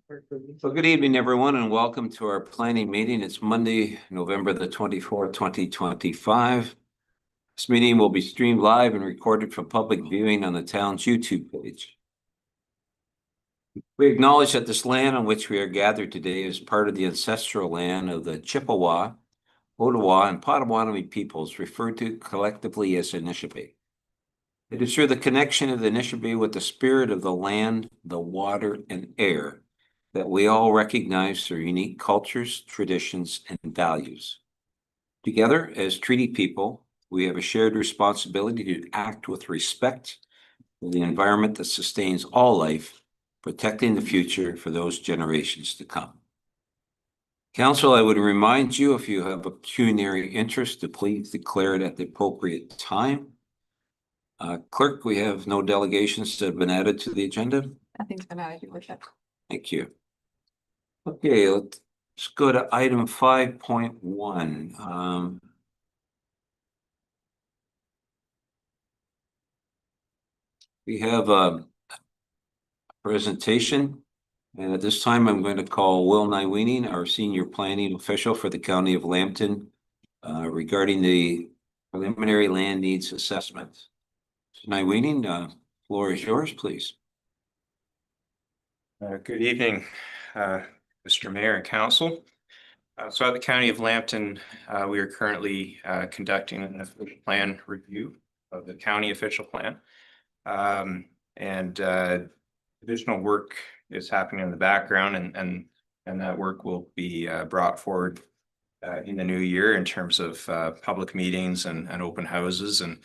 So good evening, everyone, and welcome to our planning meeting. It's Monday, November the 24th, 2025. This meeting will be streamed live and recorded for public viewing on the town's YouTube page. We acknowledge that this land on which we are gathered today is part of the ancestral land of the Chippewa, Ottawa, and Potawatomi peoples, referred to collectively as Anishinaabe. It is through the connection of the Anishinaabe with the spirit of the land, the water, and air that we all recognize their unique cultures, traditions, and values. Together, as treaty people, we have a shared responsibility to act with respect for the environment that sustains all life, protecting the future for those generations to come. Council, I would remind you, if you have a pecuniary interest, to please declare it at the appropriate time. Clerk, we have no delegations that have been added to the agenda. Nothing's been added, Your Worship. Thank you. Okay, let's go to item 5.1. We have a presentation, and at this time I'm going to call Will Nywening, our senior planning official for the County of Lambton, regarding the preliminary land needs assessment. Nywening, floor is yours, please. Good evening, Mr. Mayor and Council. So at the County of Lambton, we are currently conducting an official plan review of the county official plan. Additional work is happening in the background, and that work will be brought forward in the new year in terms of public meetings and open houses. And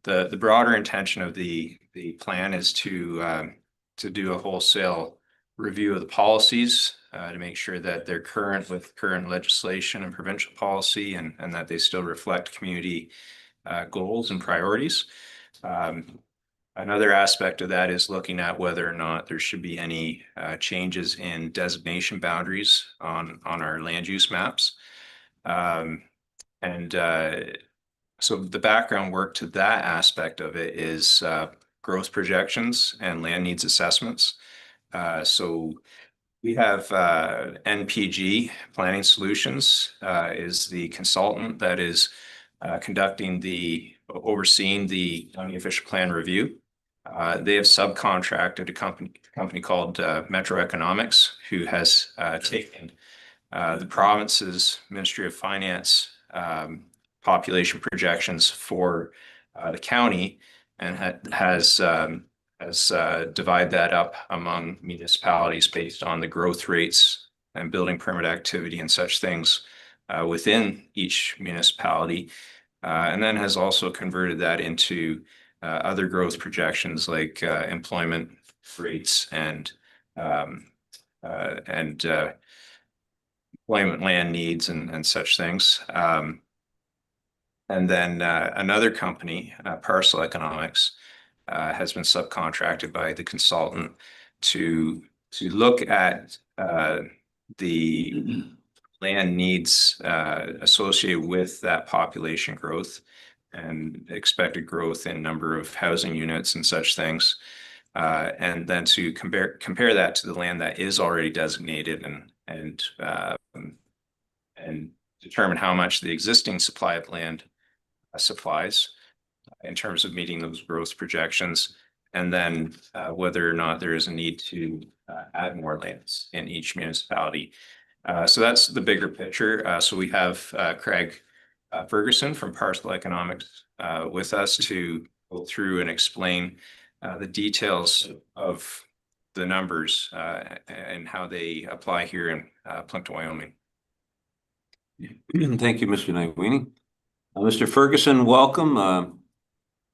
the broader intention of the plan is to do a wholesale review of the policies to make sure that they're current with current legislation and provincial policy, and that they still reflect community goals and priorities. Another aspect of that is looking at whether or not there should be any changes in designation boundaries on our land use maps. So the background work to that aspect of it is growth projections and land needs assessments. So we have NPG Planning Solutions is the consultant that is overseeing the county official plan review. They have subcontracted a company called Metro Economics, who has taken the province's Ministry of Finance population projections for the county and has divided that up among municipalities based on the growth rates and building permit activity and such things within each municipality, and then has also converted that into other growth projections like employment rates and employment land needs and such things. And then another company, Parcel Economics, has been subcontracted by the consultant to look at the land needs associated with that population growth and expected growth in number of housing units and such things, and then to compare that to the land that is already designated and determine how much the existing supply of land supplies in terms of meeting those growth projections, and then whether or not there is a need to add more lands in each municipality. So that's the bigger picture. So we have Craig Ferguson from Parcel Economics with us to go through and explain the details of the numbers and how they apply here in Plympton-Wyoming. Thank you, Mr. Nywening. Mr. Ferguson, welcome.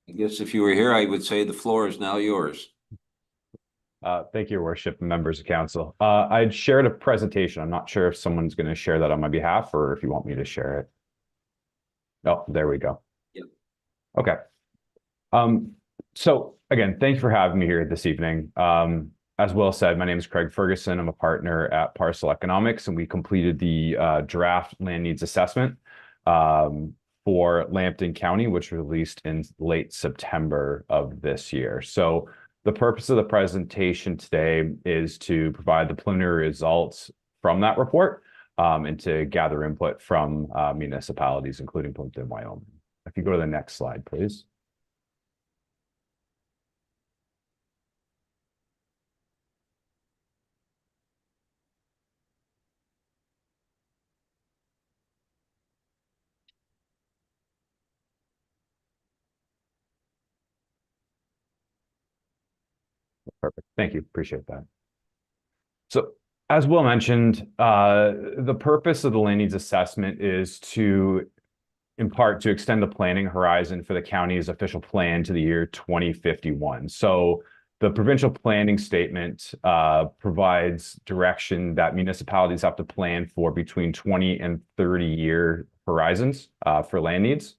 I guess if you were here, I would say the floor is now yours. Thank you, Your Worship, and members of council. I'd shared a presentation. I'm not sure if someone's going to share that on my behalf or if you want me to share it. Oh, there we go. Yep. Okay. So again, thanks for having me here this evening. As Will said, my name is Craig Ferguson. I'm a partner at Parcel Economics, and we completed the draft land needs assessment for Lambton County, which was released in late September of this year. So the purpose of the presentation today is to provide the preliminary results from that report and to gather input from municipalities, including Plympton-Wyoming. If you go to the next slide, please. Perfect. Thank you. Appreciate that. So as Will mentioned, the purpose of the land needs assessment is to, in part, to extend the planning horizon for the county's official plan to the year 2051. So the provincial planning statement provides direction that municipalities have to plan for between 20 and 30-year horizons for land needs.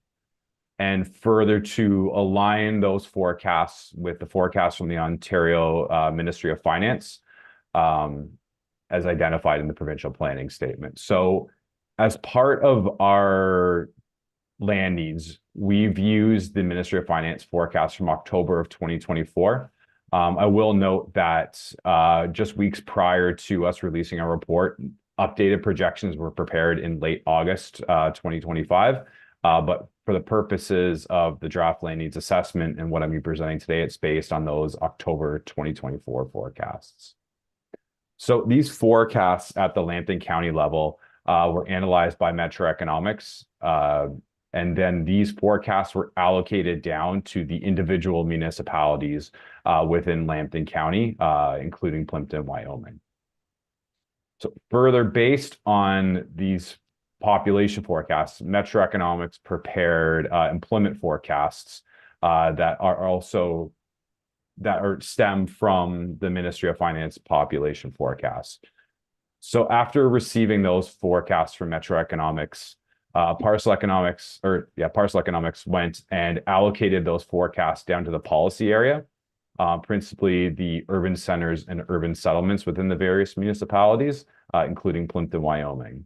And further to align those forecasts with the forecasts from the Ontario Ministry of Finance, as identified in the provincial planning statement. So as part of our land needs, we've used the Ministry of Finance forecast from October of 2024. I will note that just weeks prior to us releasing our report, updated projections were prepared in late August 2025. But for the purposes of the draft land needs assessment and what I'm presenting today, it's based on those October 2024 forecasts. So these forecasts at the Lambton County level were analyzed by Metro Economics. And then these forecasts were allocated down to the individual municipalities within Lambton County, including Plympton-Wyoming. So further, based on these population forecasts, Metro Economics prepared employment forecasts that stem from the Ministry of Finance population forecasts. So after receiving those forecasts from Metro Economics, Parcel Economics went and allocated those forecasts down to the policy area, principally the urban centers and urban settlements within the various municipalities, including Plympton-Wyoming,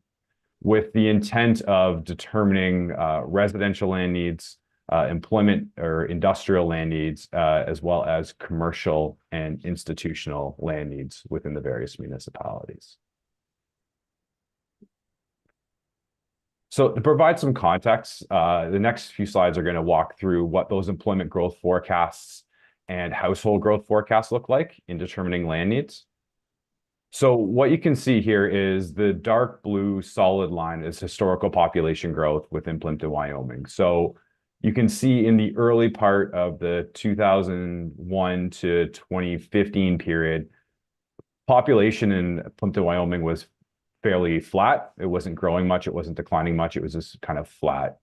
with the intent of determining residential land needs, employment or industrial land needs, as well as commercial and institutional land needs within the various municipalities. So to provide some context, the next few slides are going to walk through what those employment growth forecasts and household growth forecasts look like in determining land needs. So what you can see here is the dark blue solid line is historical population growth within Plympton-Wyoming. So you can see in the early part of the 2001 to 2015 period, population in Plympton-Wyoming was fairly flat. It wasn't growing much. It wasn't declining much. It was just kind of flat.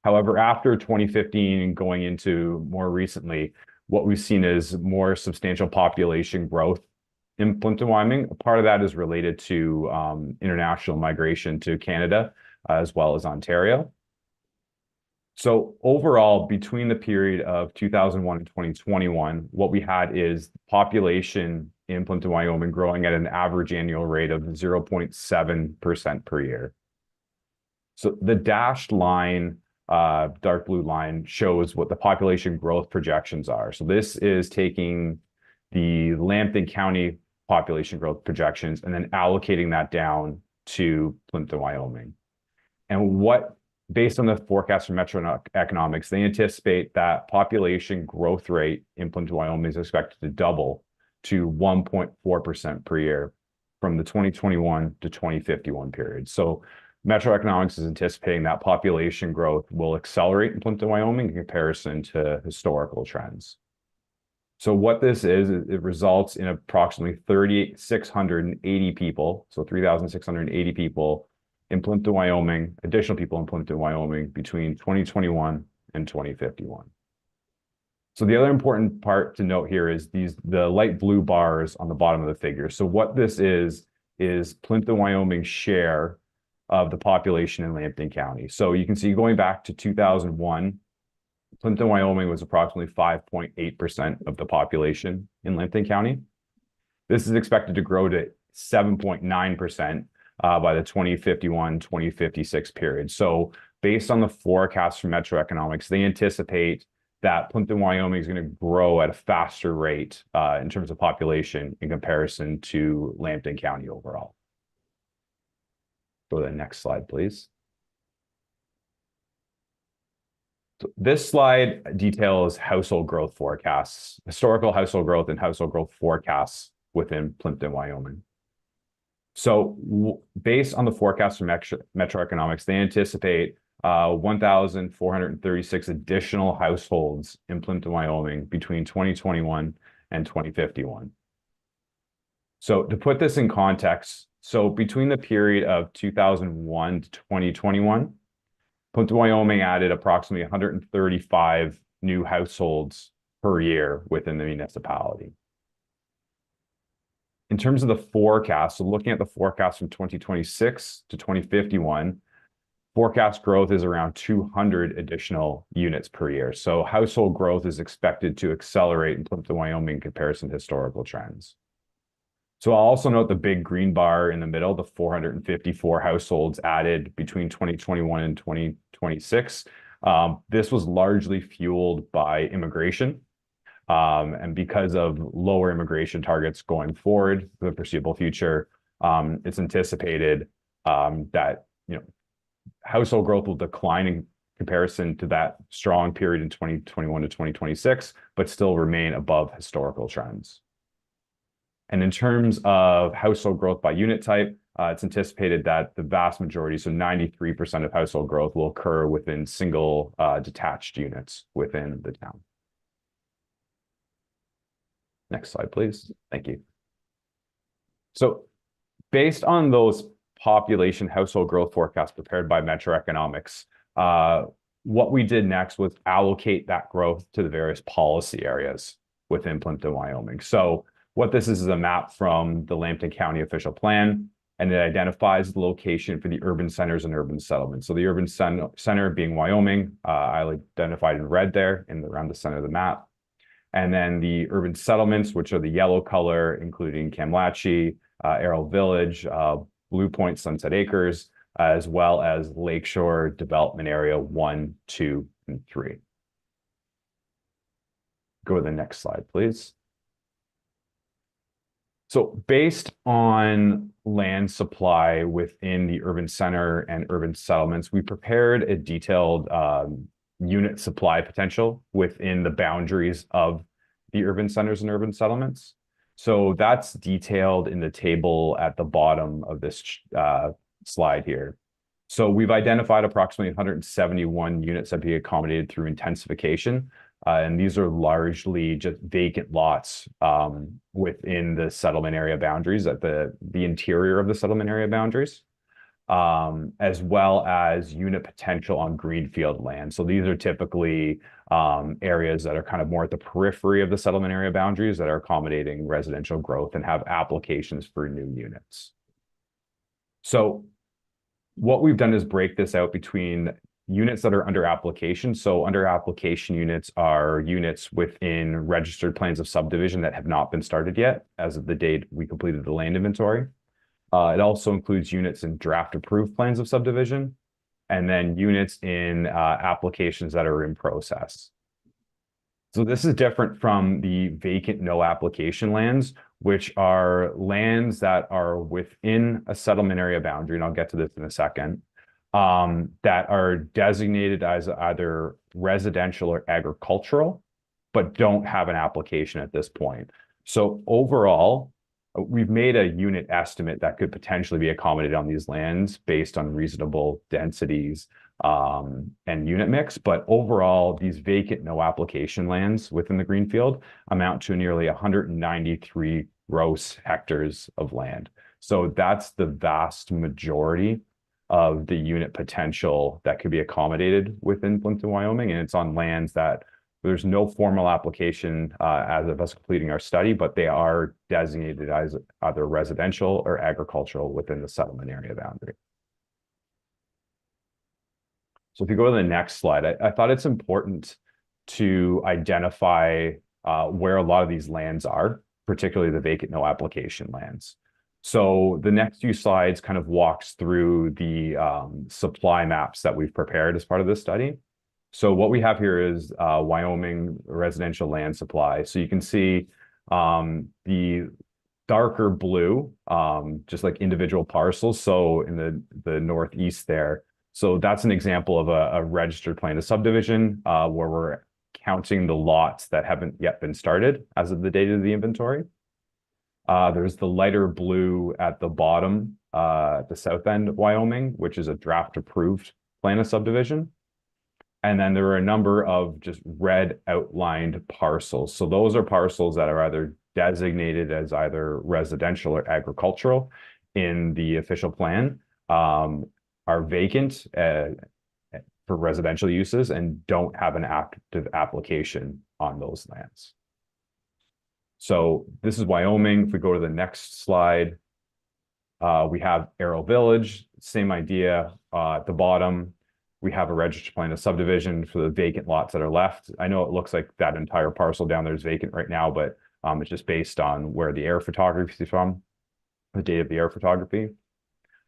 However, after 2015 and going into more recently, what we've seen is more substantial population growth in Plympton-Wyoming. Part of that is related to international migration to Canada, as well as Ontario. So overall, between the period of 2001 and 2021, what we had is population in Plympton-Wyoming growing at an average annual rate of 0.7% per year. So the dashed line, dark blue line, shows what the population growth projections are. So this is taking the Lambton County population growth projections and then allocating that down to Plympton-Wyoming. And based on the forecast from Metro Economics, they anticipate that population growth rate in Plympton-Wyoming is expected to double to 1.4% per year from the 2021 to 2051 period. So Metro Economics is anticipating that population growth will accelerate in Plympton-Wyoming in comparison to historical trends. So what this is, it results in approximately 3,680 people, so 3,680 people in Plympton-Wyoming, additional people in Plympton-Wyoming between 2021 and 2051. So the other important part to note here is the light blue bars on the bottom of the figure. So what this is Plympton-Wyoming's share of the population in Lambton County. So you can see going back to 2001, Plympton-Wyoming was approximately 5.8% of the population in Lambton County. This is expected to grow to 7.9% by the 2051-2056 period. So based on the forecast from Metro Economics, they anticipate that Plympton-Wyoming is going to grow at a faster rate in terms of population in comparison to Lambton County overall. Go to the next slide, please. So this slide details household growth forecasts, historical household growth and household growth forecasts within Plympton-Wyoming. So based on the forecast from Metro Economics, they anticipate 1,436 additional households in Plympton-Wyoming between 2021 and 2051. So to put this in context, so between the period of 2001 to 2021, Plympton-Wyoming added approximately 135 new households per year within the municipality. In terms of the forecast, so looking at the forecast from 2026 to 2051, forecast growth is around 200 additional units per year. So household growth is expected to accelerate in Plympton-Wyoming in comparison to historical trends. So I'll also note the big green bar in the middle, the 454 households added between 2021 and 2026. This was largely fueled by immigration. And because of lower immigration targets going forward for the foreseeable future, it's anticipated that household growth will decline in comparison to that strong period in 2021 to 2026, but still remain above historical trends. And in terms of household growth by unit type, it's anticipated that the vast majority, so 93% of household growth, will occur within single detached units within the town. Next slide, please. Thank you. So based on those population household growth forecasts prepared by Metro Economics, what we did next was allocate that growth to the various policy areas within Plympton-Wyoming. So what this is a map from the Lambton County official plan, and it identifies the location for the urban centers and urban settlements. So the urban center being Wyoming, I identified in red there around the center of the map. And then the urban settlements, which are the yellow color, including Kamlachie, Arrow Village, Blue Point, Sunset Acres, as well as Lakeshore Development Area 1, 2, and 3. Go to the next slide, please. So based on land supply within the urban center and urban settlements, we prepared a detailed unit supply potential within the boundaries of the urban centers and urban settlements. So that's detailed in the table at the bottom of this slide here. So we've identified approximately 171 units that be accommodated through intensification. And these are largely just vacant lots within the settlement area boundaries, at the interior of the settlement area boundaries, as well as unit potential on greenfield land. So these are typically areas that are kind of more at the periphery of the settlement area boundaries that are accommodating residential growth and have applications for new units. So what we've done is break this out between units that are under application. So under application units are units within registered plans of subdivision that have not been started yet as of the date we completed the land inventory. It also includes units in draft approved plans of subdivision, and then units in applications that are in process. So this is different from the vacant no application lands, which are lands that are within a settlement area boundary, and I'll get to this in a second, that are designated as either residential or agricultural, but don't have an application at this point. So overall, we've made a unit estimate that could potentially be accommodated on these lands based on reasonable densities and unit mix. But overall, these vacant no application lands within the greenfield amount to nearly 193 gross hectares of land. So that's the vast majority of the unit potential that could be accommodated within Plympton-Wyoming, and it's on lands that there's no formal application as of us completing our study, but they are designated as either residential or agricultural within the settlement area boundary. So if you go to the next slide, I thought it's important to identify where a lot of these lands are, particularly the vacant no application lands. So the next few slides kind of walks through the supply maps that we've prepared as part of this study. So what we have here is Wyoming residential land supply. So you can see the darker blue, just like individual parcels. So in the northeast there. So that's an example of a registered plan of subdivision where we're counting the lots that haven't yet been started as of the date of the inventory. There's the lighter blue at the bottom, at the south end of Wyoming, which is a draft approved plan of subdivision. And then there are a number of just red outlined parcels. So those are parcels that are either designated as either residential or agricultural in the official plan, are vacant for residential uses and don't have an active application on those lands. So this is Wyoming. If we go to the next slide, we have Arrow Village, same idea. At the bottom, we have a registered plan of subdivision for the vacant lots that are left. I know it looks like that entire parcel down there is vacant right now, but it's just based on where the air photography is from, the date of the air photography.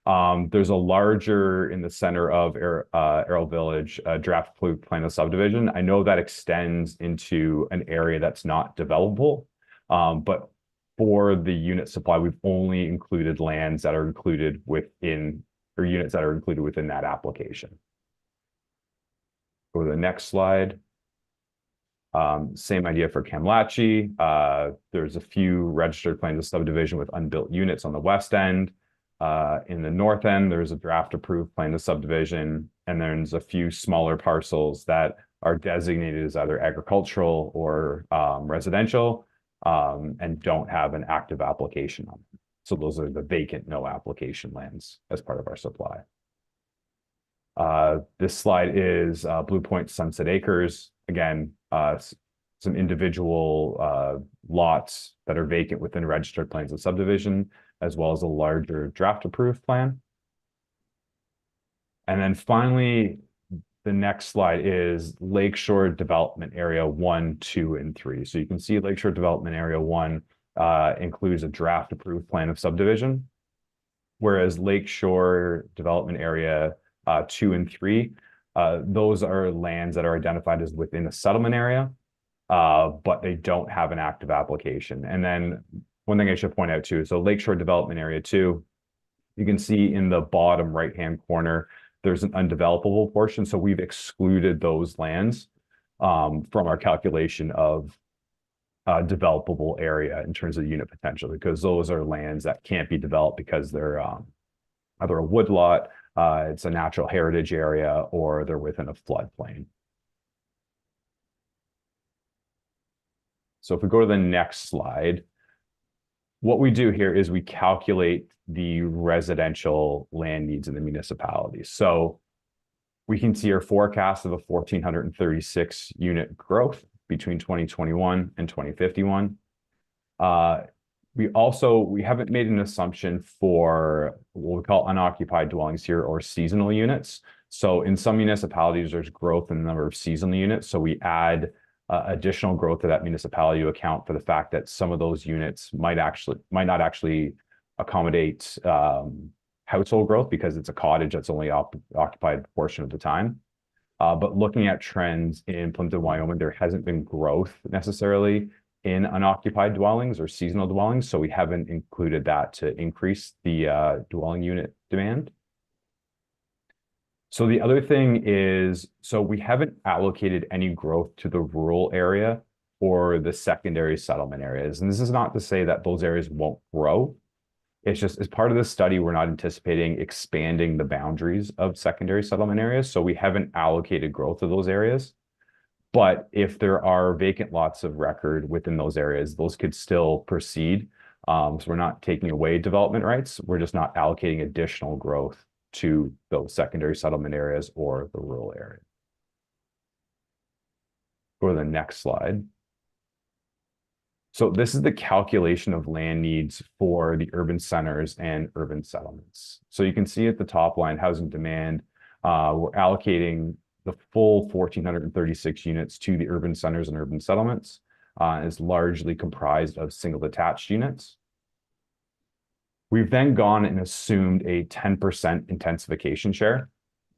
There's a larger in the center of Arrow Village draft plan of subdivision. I know that extends into an area that's not developable, but for the unit supply, we've only included lands that are included within, or units that are included within that application. Go to the next slide. Same idea for Kamlachie. There's a few registered plans of subdivision with unbuilt units on the west end. In the north end, there's a draft approved plan of subdivision, and there's a few smaller parcels that are designated as either agricultural or residential, and don't have an active application on them. So those are the vacant, no application lands as part of our supply. This slide is Blue Point Sunset Acres. Again, some individual lots that are vacant within registered plans of subdivision, as well as a larger draft approved plan. And then finally, the next slide is Lakeshore Development Area 1, 2, and 3. So you can see Lakeshore Development Area 1 includes a draft approved plan of subdivision, whereas Lakeshore Development Area 2 and 3, those are lands that are identified as within a settlement area, but they don't have an active application. And then one thing I should point out too, so Lakeshore Development Area 2, you can see in the bottom right-hand corner, there's an undevelopable portion. So we've excluded those lands from our calculation of developable area in terms of unit potential, because those are lands that can't be developed because they're either a woodlot, it's a natural heritage area, or they're within a floodplain. So if we go to the next slide, what we do here is we calculate the residential land needs in the municipality. So we can see our forecast of a 1,436 unit growth between 2021 and 2051. We haven't made an assumption for what we call unoccupied dwellings here, or seasonal units. So in some municipalities, there's growth in the number of seasonal units. So we add additional growth to that municipality to account for the fact that some of those units might not actually accommodate household growth because it's a cottage that's only occupied a portion of the time. But looking at trends in Plympton-Wyoming, there hasn't been growth necessarily in unoccupied dwellings or seasonal dwellings, so we haven't included that to increase the dwelling unit demand. So the other thing is, so we haven't allocated any growth to the rural area or the secondary settlement areas. And this is not to say that those areas won't grow. It's just, as part of the study, we're not anticipating expanding the boundaries of secondary settlement areas. So we haven't allocated growth to those areas. But if there are vacant lots of record within those areas, those could still proceed. So we're not taking away development rights. We're just not allocating additional growth to those secondary settlement areas or the rural area. Go to the next slide. So this is the calculation of land needs for the urban centers and urban settlements. So you can see at the top line, housing demand, we're allocating the full 1,436 units to the urban centers and urban settlements. Is largely comprised of single detached units. We've then gone and assumed a 10% intensification share.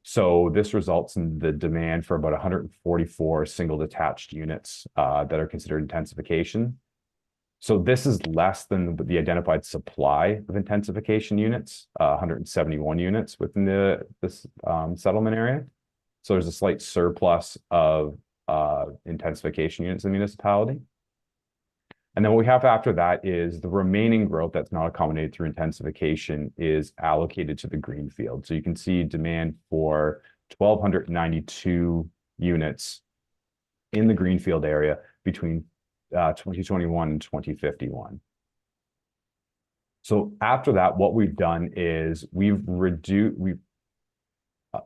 So this results in the demand for about 144 single detached units that are considered intensification. So this is less than the identified supply of intensification units, 171 units within this settlement area. So there's a slight surplus of intensification units in the municipality. And then what we have after that is the remaining growth that's not accommodated through intensification is allocated to the greenfield. So you can see demand for 1,292 units in the greenfield area between 2021 and 2051. So after that, what we've done is we've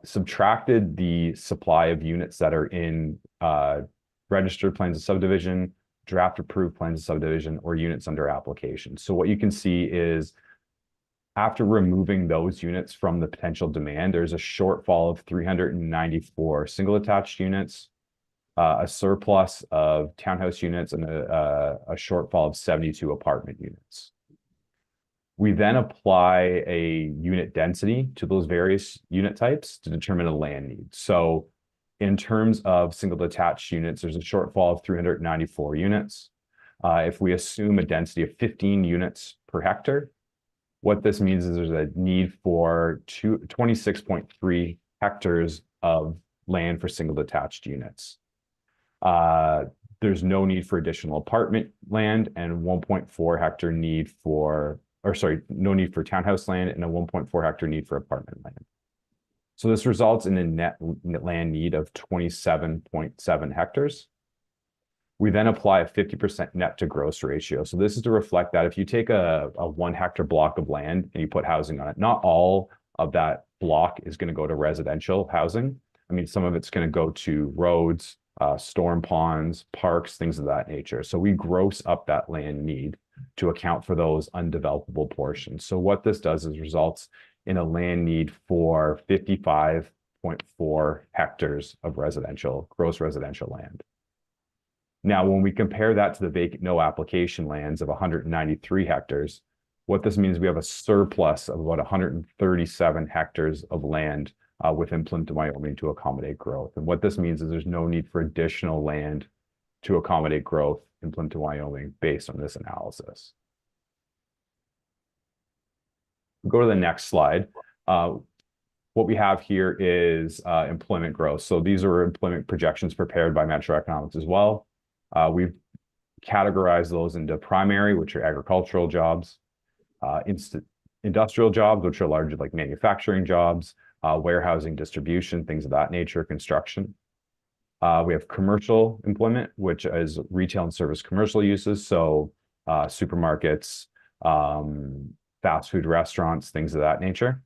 subtracted the supply of units that are in registered plans of subdivision, draft approved plans of subdivision, or units under application. So what you can see is after removing those units from the potential demand, there's a shortfall of 394 single attached units, a surplus of townhouse units, and a shortfall of 72 apartment units. We then apply a unit density to those various unit types to determine a land need. So in terms of single detached units, there's a shortfall of 394 units. If we assume a density of 15 units per hectare, what this means is there's a need for 26.3 hectares of land for single detached units. There's no need for additional apartment land and 1.4 hectare need for, or sorry, no need for townhouse land and a 1.4 hectare need for apartment land. So this results in a net land need of 27.7 hectares. We then apply a 50% net to gross ratio. So this is to reflect that if you take a 1 hectare block of land and you put housing on it, not all of that block is going to go to residential housing. I mean, some of it's going to go to roads, storm ponds, parks, things of that nature. So we gross up that land need to account for those undevelopable portions. So what this does is results in a land need for 55.4 hectares of gross residential land. Now, when we compare that to the vacant no application lands of 193 hectares, what this means, we have a surplus of about 137 hectares of land within Plympton-Wyoming to accommodate growth. And what this means is there's no need for additional land to accommodate growth in Plympton-Wyoming based on this analysis. Go to the next slide. What we have here is employment growth. So these are employment projections prepared by Metro Economics as well. We've categorized those into primary, which are agricultural jobs, industrial jobs, which are largely like manufacturing jobs, warehousing, distribution, things of that nature, construction. We have commercial employment, which is retail and service commercial uses. So supermarkets, fast food restaurants, things of that nature.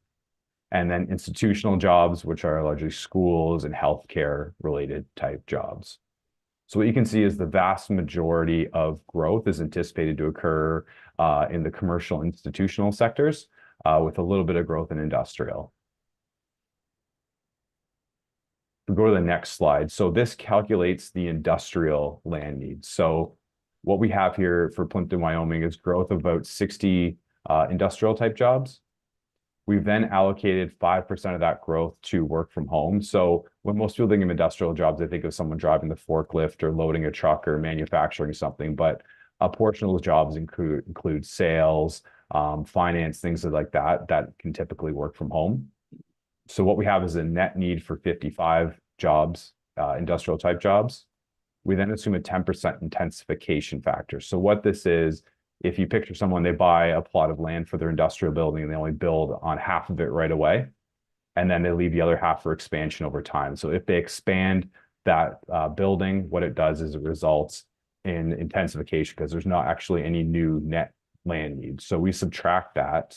And then institutional jobs, which are largely schools and healthcare related type jobs. So what you can see is the vast majority of growth is anticipated to occur in the commercial institutional sectors with a little bit of growth in industrial. We'll go to the next slide. So this calculates the industrial land needs. So what we have here for Plympton-Wyoming is growth of about 60 industrial type jobs. We've then allocated 5% of that growth to work from home. So when most people think of industrial jobs, they think of someone driving the forklift or loading a truck or manufacturing something. But a portion of those jobs include sales, finance, things like that can typically work from home. So what we have is a net need for 55 jobs, industrial type jobs. We then assume a 10% intensification factor. So what this is, if you picture someone, they buy a plot of land for their industrial building and they only build on half of it right away, and then they leave the other half for expansion over time. So if they expand that building, what it does is it results in intensification because there's not actually any new net land needs. So we subtract that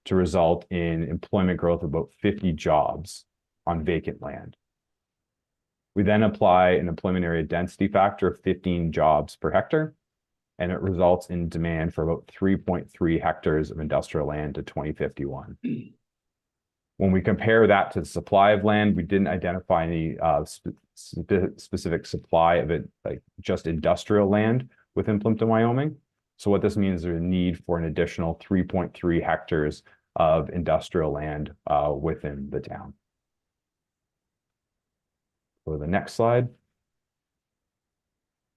to result in employment growth of about 50 jobs on vacant land. We then apply an employment area density factor of 15 jobs per hectare, and it results in demand for about 3.3 hectares of industrial land to 2051. When we compare that to the supply of land, we didn't identify any specific supply of it, like just industrial land within Plympton-Wyoming. So what this means is there's a need for an additional 3.3 hectares of industrial land within the town. Go to the next slide.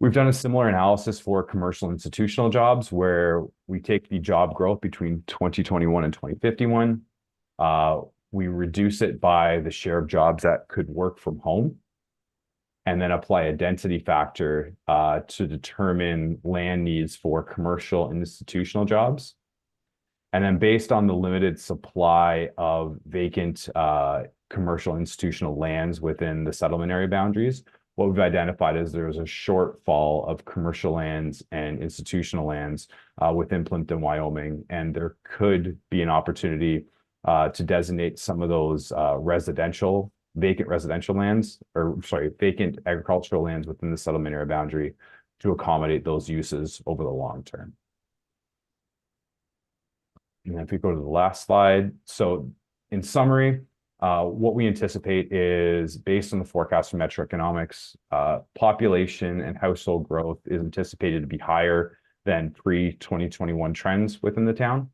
We've done a similar analysis for commercial institutional jobs where we take the job growth between 2021 and 2051. We reduce it by the share of jobs that could work from home, and then apply a density factor to determine land needs for commercial and institutional jobs. And then based on the limited supply of vacant commercial institutional lands within the settlement area boundaries, what we've identified is there's a shortfall of commercial lands and institutional lands within Plympton-Wyoming, and there could be an opportunity to designate some of those vacant residential lands, or sorry, vacant agricultural lands within the settlement area boundary to accommodate those uses over the long term. And if we go to the last slide, so in summary, what we anticipate is based on the forecast from Metro Economics, population and household growth is anticipated to be higher than pre-2021 trends within the town.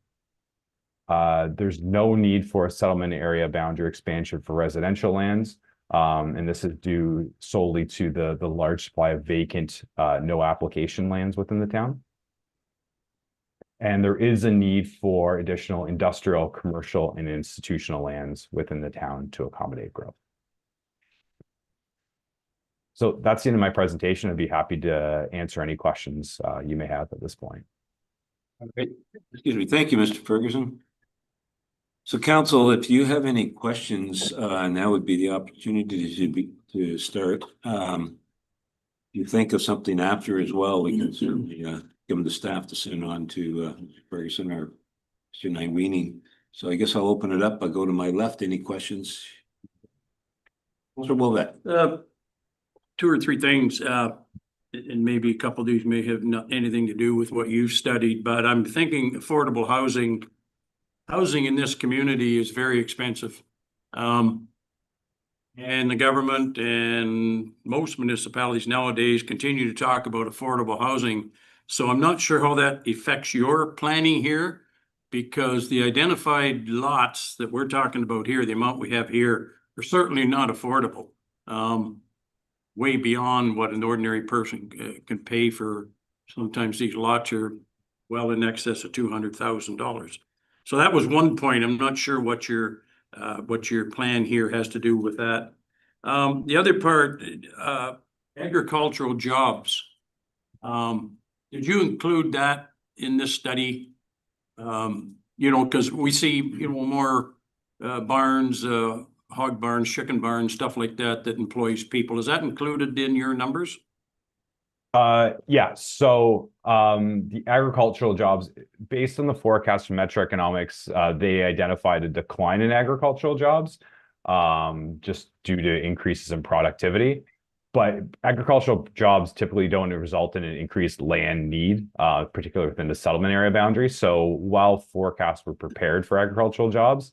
There's no need for a settlement area boundary expansion for residential lands. And this is due solely to the large supply of vacant, no application lands within the town. And there is a need for additional industrial, commercial, and institutional lands within the town to accommodate growth. So that's the end of my presentation. I'd be happy to answer any questions you may have at this point. Okay. Excuse me. Thank you, Mr. Ferguson. So council, if you have any questions, now would be the opportunity to start. If you think of something after as well, we can certainly give them the staff to send on to Mr. Ferguson or Mr. Nyweening. So I guess I'll open it up. I'll go to my left. Any questions? Mr. Wolvet. Two or three things, and maybe a couple of these may have not anything to do with what you've studied, but I'm thinking affordable housing. Housing in this community is very expensive. And the government and most municipalities nowadays continue to talk about affordable housing. So I'm not sure how that affects your planning here, because the identified lots that we're talking about here, the amount we have here, are certainly not affordable. Way beyond what an ordinary person can pay for. Sometimes these lots are well in excess of $200,000. So that was one point. I'm not sure what your plan here has to do with that. The other part, agricultural jobs. Did you include that in this study? Because we see, more barns, hog barns, chicken barns, stuff like that employs people. Is that included in your numbers? Yeah. So the agricultural jobs, based on the forecast from Metro Economics, they identified a decline in agricultural jobs just due to increases in productivity. But agricultural jobs typically don't result in an increased land need, particularly within the settlement area boundary. So while forecasts were prepared for agricultural jobs,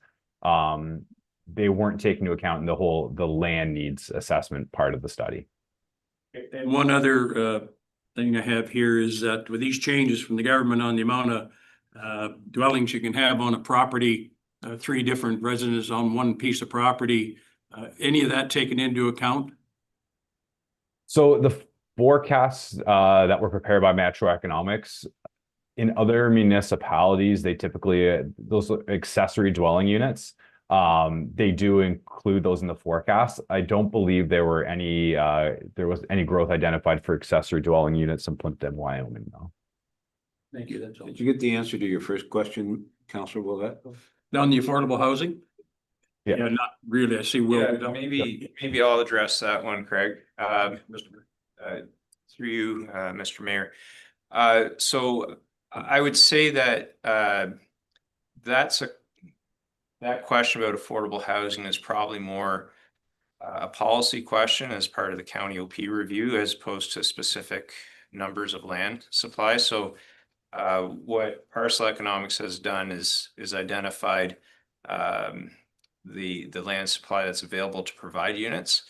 they weren't taken into account in the land needs assessment part of the study. And one other thing I have here is that with these changes from the government on the amount of dwellings you can have on a property, 3 different residences on one piece of property, any of that taken into account? So the forecasts that were prepared by Metro Economics, in other municipalities, they typically, those accessory dwelling units, they do include those in the forecast. I don't believe there was any growth identified for accessory dwelling units in Plympton-Wyoming, though. Thank you. That's all. Did you get the answer to your first question, Councillor Wolvet? On the affordable housing? Yeah. Not really. I see. Will. Yeah, maybe I'll address that one, Craig. Through you, Mr. Mayor. So I would say that that question about affordable housing is probably more a policy question as part of the county OP review, as opposed to specific numbers of land supply. So what Parcel Economics has done is identified the land supply that's available to provide units.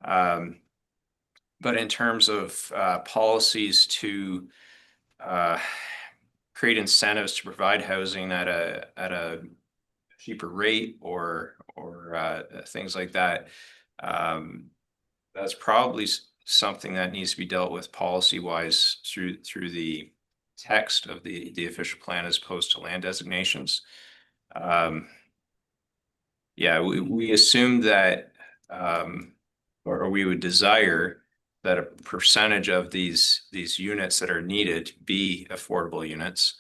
But in terms of policies to create incentives to provide housing at a cheaper rate or things like that, That's probably something that needs to be dealt with policy-wise through the text of the official plan as opposed to land designations. Yeah, we assume that, or we would desire that a percentage of these units that are needed be affordable units.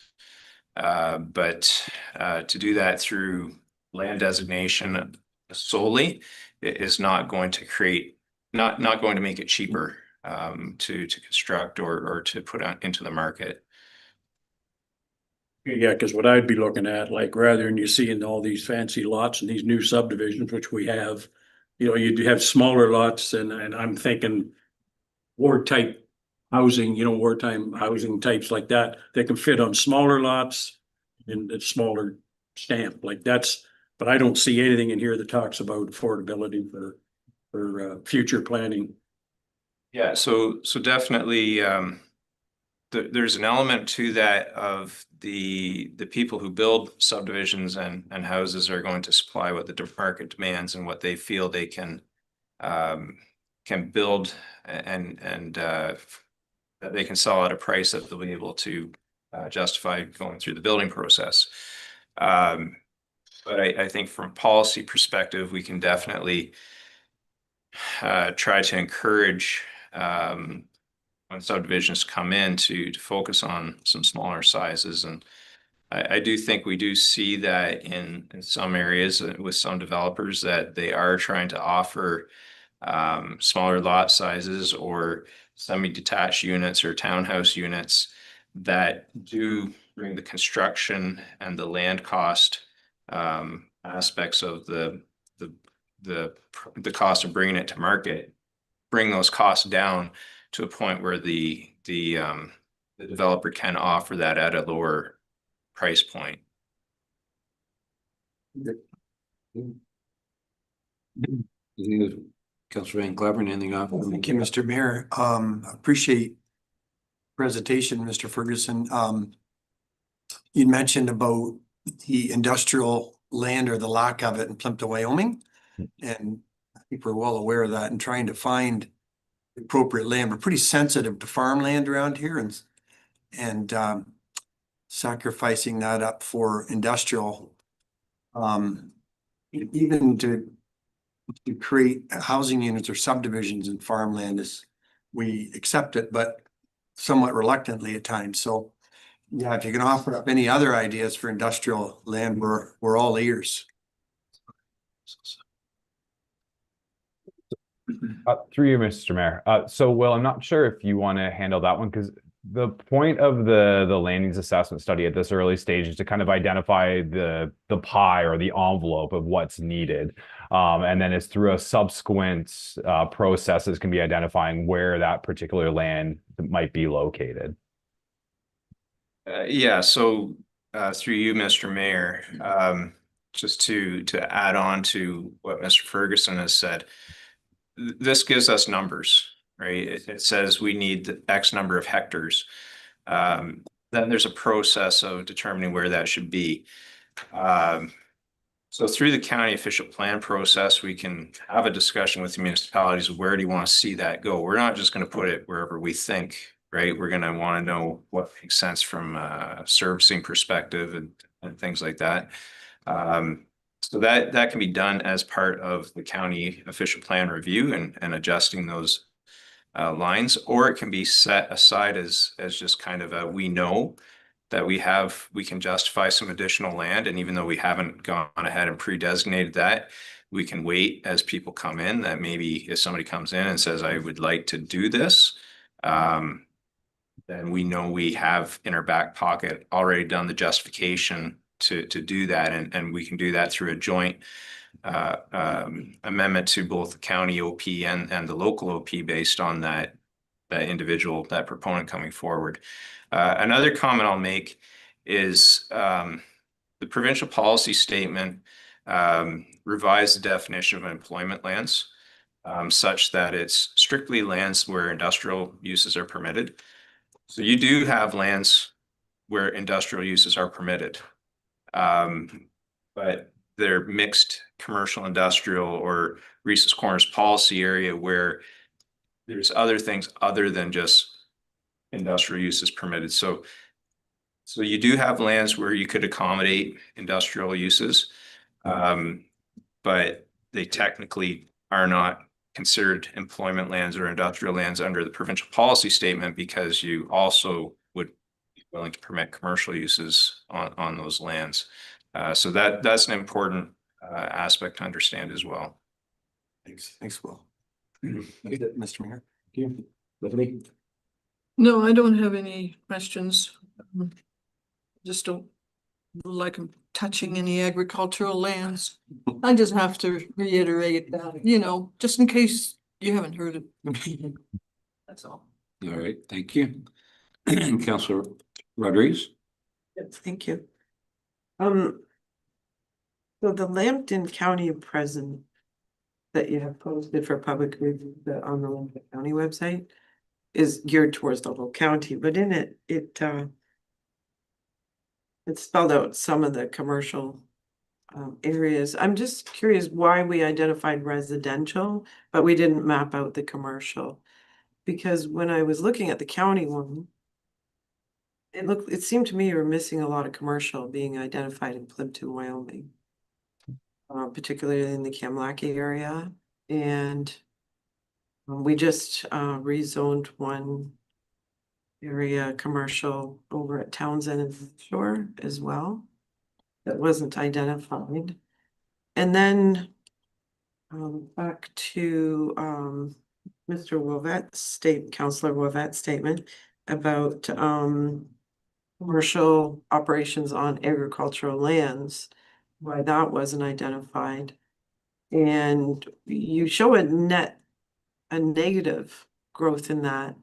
But to do that through land designation solely is not going to not going to make it cheaper to construct or to put out into the market. Yeah, because what I'd be looking at, like rather than you seeing all these fancy lots and these new subdivisions, which we have, you'd have smaller lots and I'm thinking ward type housing, wartime housing types like that, they can fit on smaller lots and a smaller stamp like that's, but I don't see anything in here that talks about affordability for future planning. Yeah, so definitely there's an element to that of the people who build subdivisions and houses are going to supply what the market demands and what they feel they can build and that they can sell at a price that they'll be able to justify going through the building process. But I think from a policy perspective, we can definitely try to encourage when subdivisions come in to focus on some smaller sizes. And I do think we do see that in some areas with some developers that they are trying to offer smaller lot sizes or semi-detached units or townhouse units that do bring the construction and the land cost aspects of the cost of bringing it to market, bring those costs down to a point where the developer can offer that at a lower price point. Councilor Van Clever, anything off? Thank you, Mr. Mayor. Appreciate presentation, Mr. Ferguson. You mentioned about the industrial land or the lack of it in Plympton-Wyoming. And I think we're well aware of that and trying to find appropriate land. We're pretty sensitive to farmland around here and sacrificing that up for industrial. Even to create housing units or subdivisions in farmland we accept it, but somewhat reluctantly at times. So yeah, if you can offer up any other ideas for industrial land, we're all ears. Through you, Mr. Mayor. So Will, I'm not sure if you want to handle that one because the point of the land use assessment study at this early stage is to kind of identify the pie or the envelope of what's needed. And then it's through a subsequent processes can be identifying where that particular land might be located. Yeah, so through you, Mr. Mayor, just to add on to what Mr. Ferguson has said, this gives us numbers, right? It says we need X number of hectares. Then there's a process of determining where that should be. So through the county official plan process, we can have a discussion with the municipalities. Where do you want to see that go? We're not just going to put it wherever we think, right? We're going to want to know what makes sense from a servicing perspective and things like that. So that can be done as part of the county official plan review and adjusting those lines, or it can be set aside as just kind of a, we know that we can justify some additional land. And even though we haven't gone ahead and pre-designated that, we can wait as people come in, that maybe if somebody comes in and says, I would like to do this, then we know we have in our back pocket already done the justification to do that. And we can do that through a joint amendment to both the county OP and the local OP based on that individual, that proponent coming forward. Another comment I'll make is the provincial policy statement revised the definition of employment lands such that it's strictly lands where industrial uses are permitted. So you do have lands where industrial uses are permitted, but they're mixed commercial industrial or Reese's Corners policy area where there's other things other than just industrial uses permitted. So you do have lands where you could accommodate industrial uses, but they technically are not considered employment lands or industrial lands under the provincial policy statement, because you also would be willing to permit commercial uses on those lands. So that's an important aspect to understand as well. Thanks, Will. Mr. Mayor. Lovely. No, I don't have any questions. Just don't like them touching any agricultural lands. I just have to reiterate that, you know, just in case you haven't heard it. That's all. All right, thank you. Councillor Rodriguez? Yes, thank you. So the Lambton County present that you have posted for public review on the Lambton County website is geared towards the whole county, but in it spelled out some of the commercial areas. I'm just curious why we identified residential, but we didn't map out the commercial. Because when I was looking at the county one, it seemed to me you were missing a lot of commercial being identified in Plympton-Wyoming. Particularly in the Kamlaki area, and we just rezoned one area commercial over at Townsend and Shore as well. That wasn't identified. And then back to Mr. Councillor Wovet's statement about commercial operations on agricultural lands, why that wasn't identified. And you show a negative growth in that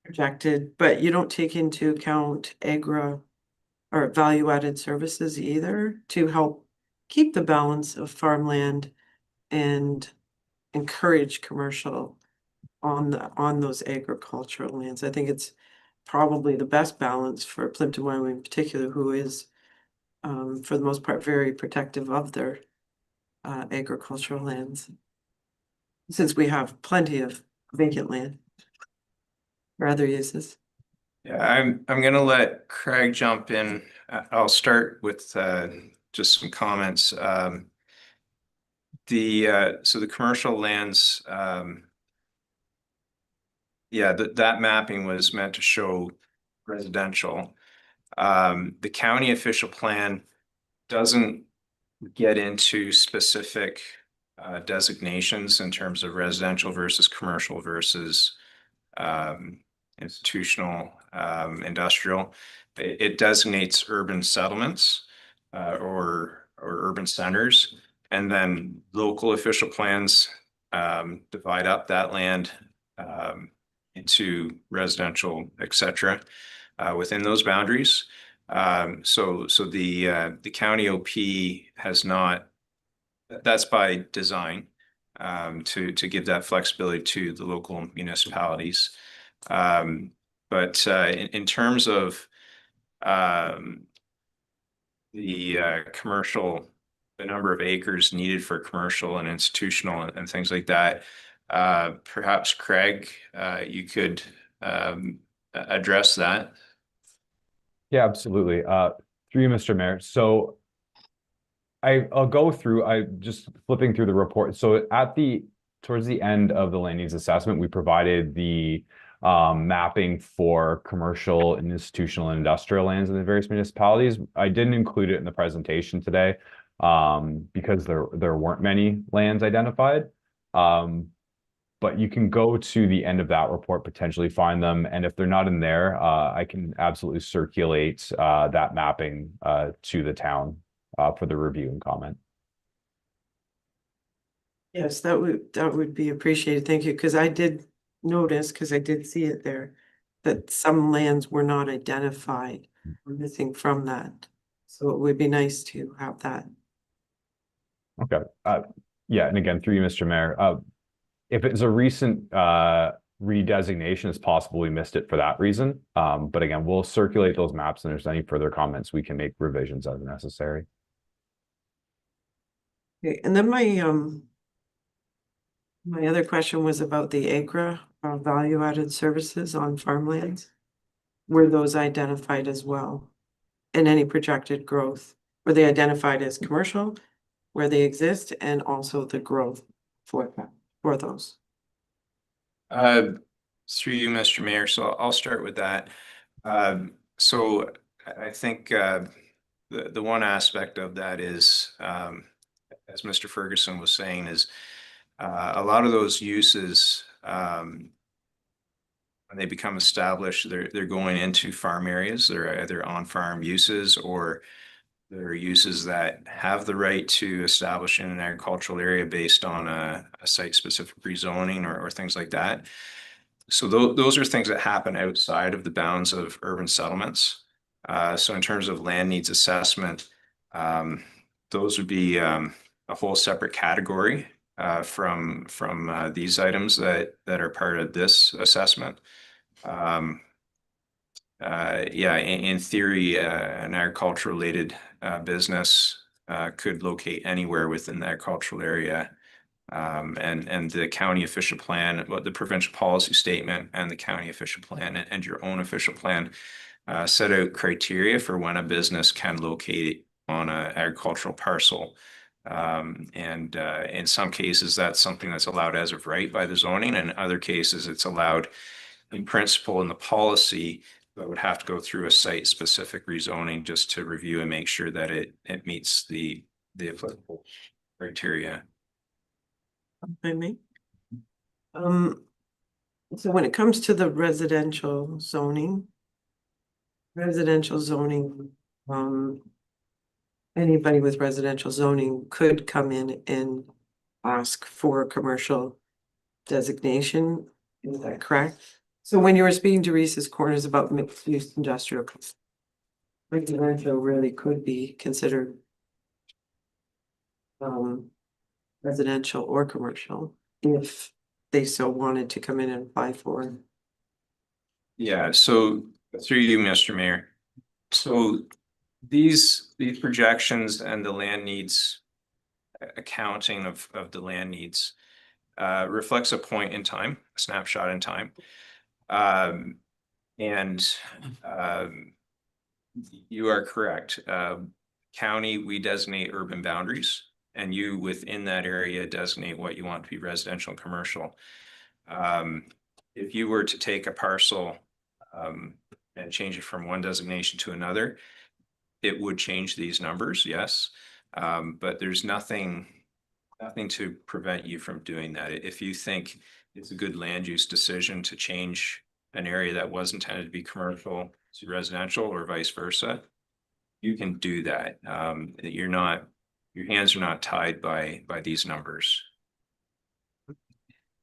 projected, but you don't take into account agri or value-added services either to help keep the balance of farmland and encourage commercial on those agricultural lands. I think it's probably the best balance for Plympton-Wyoming in particular, who is for the most part very protective of their agricultural lands, since we have plenty of vacant land for other uses. Yeah, I'm gonna let Craig jump in. I'll start with just some comments. So the commercial lands, yeah, that mapping was meant to show residential. The county official plan doesn't get into specific designations in terms of residential versus commercial versus institutional, industrial. It designates urban settlements or urban centers, and then local official plans divide up that land into residential, etc. Within those boundaries. So the county OP has not, that's by design, to give that flexibility to the local municipalities. But in terms of the commercial, the number of acres needed for commercial and institutional and things like that, perhaps Craig, you could address that. Yeah, absolutely. Through you, Mr. Mayor. So I'll go through, I just flipping through the report. So towards the end of the land needs assessment, we provided the mapping for commercial and institutional and industrial lands in the various municipalities. I didn't include it in the presentation today because there weren't many lands identified. But you can go to the end of that report, potentially find them. And if they're not in there, I can absolutely circulate that mapping to the town for the review and comment. Yes, that would be appreciated. Thank you. Because I did notice, because I did see it there, that some lands were not identified or missing from that. So it would be nice to have that. Okay. Yeah, and again, through you, Mr. Mayor, if it's a recent redesignation, it's possible we missed it for that reason. But again, we'll circulate those maps, and if there's any further comments, we can make revisions as necessary. Okay, and then my My other question was about the AGRA, value-added services on farmlands. Were those identified as well? And any projected growth? Were they identified as commercial, where they exist, and also the growth for those? Through you, Mr. Mayor, so I'll start with that. So I think the one aspect of that is, as Mr. Ferguson was saying, is a lot of those uses, when they become established, they're going into farm areas. They're either on-farm uses or they're uses that have the right to establish in an agricultural area based on a site-specific rezoning or things like that. So those are things that happen outside of the bounds of urban settlements. So in terms of land needs assessment, those would be a whole separate category from these items that are part of this assessment. Yeah, in theory, an agricultural related business could locate anywhere within the agricultural area. And the county official plan, what the provincial policy statement and the county official plan and your own official plan set out criteria for when a business can locate on an agricultural parcel. And in some cases, that's something that's allowed as of right by the zoning, and in other cases, it's allowed in principle in the policy, but would have to go through a site-specific rezoning just to review and make sure that it meets the applicable criteria. I mean, so when it comes to the residential zoning, anybody with residential zoning could come in and ask for a commercial designation. Is that correct? So when you were speaking to Reese's Corners about mixed use industrial, residential really could be considered residential or commercial if they so wanted to come in and apply for it. Yeah, so through you, Mr. Mayor. So these projections and the land needs accounting of the land needs reflects a point in time, a snapshot in time. And you are correct. County, we designate urban boundaries, and you within that area designate what you want to be residential and commercial. If you were to take a parcel and change it from one designation to another, it would change these numbers, yes. But there's nothing to prevent you from doing that. If you think it's a good land use decision to change an area that was intended to be commercial to residential or vice versa, you can do that. Your hands are not tied by these numbers.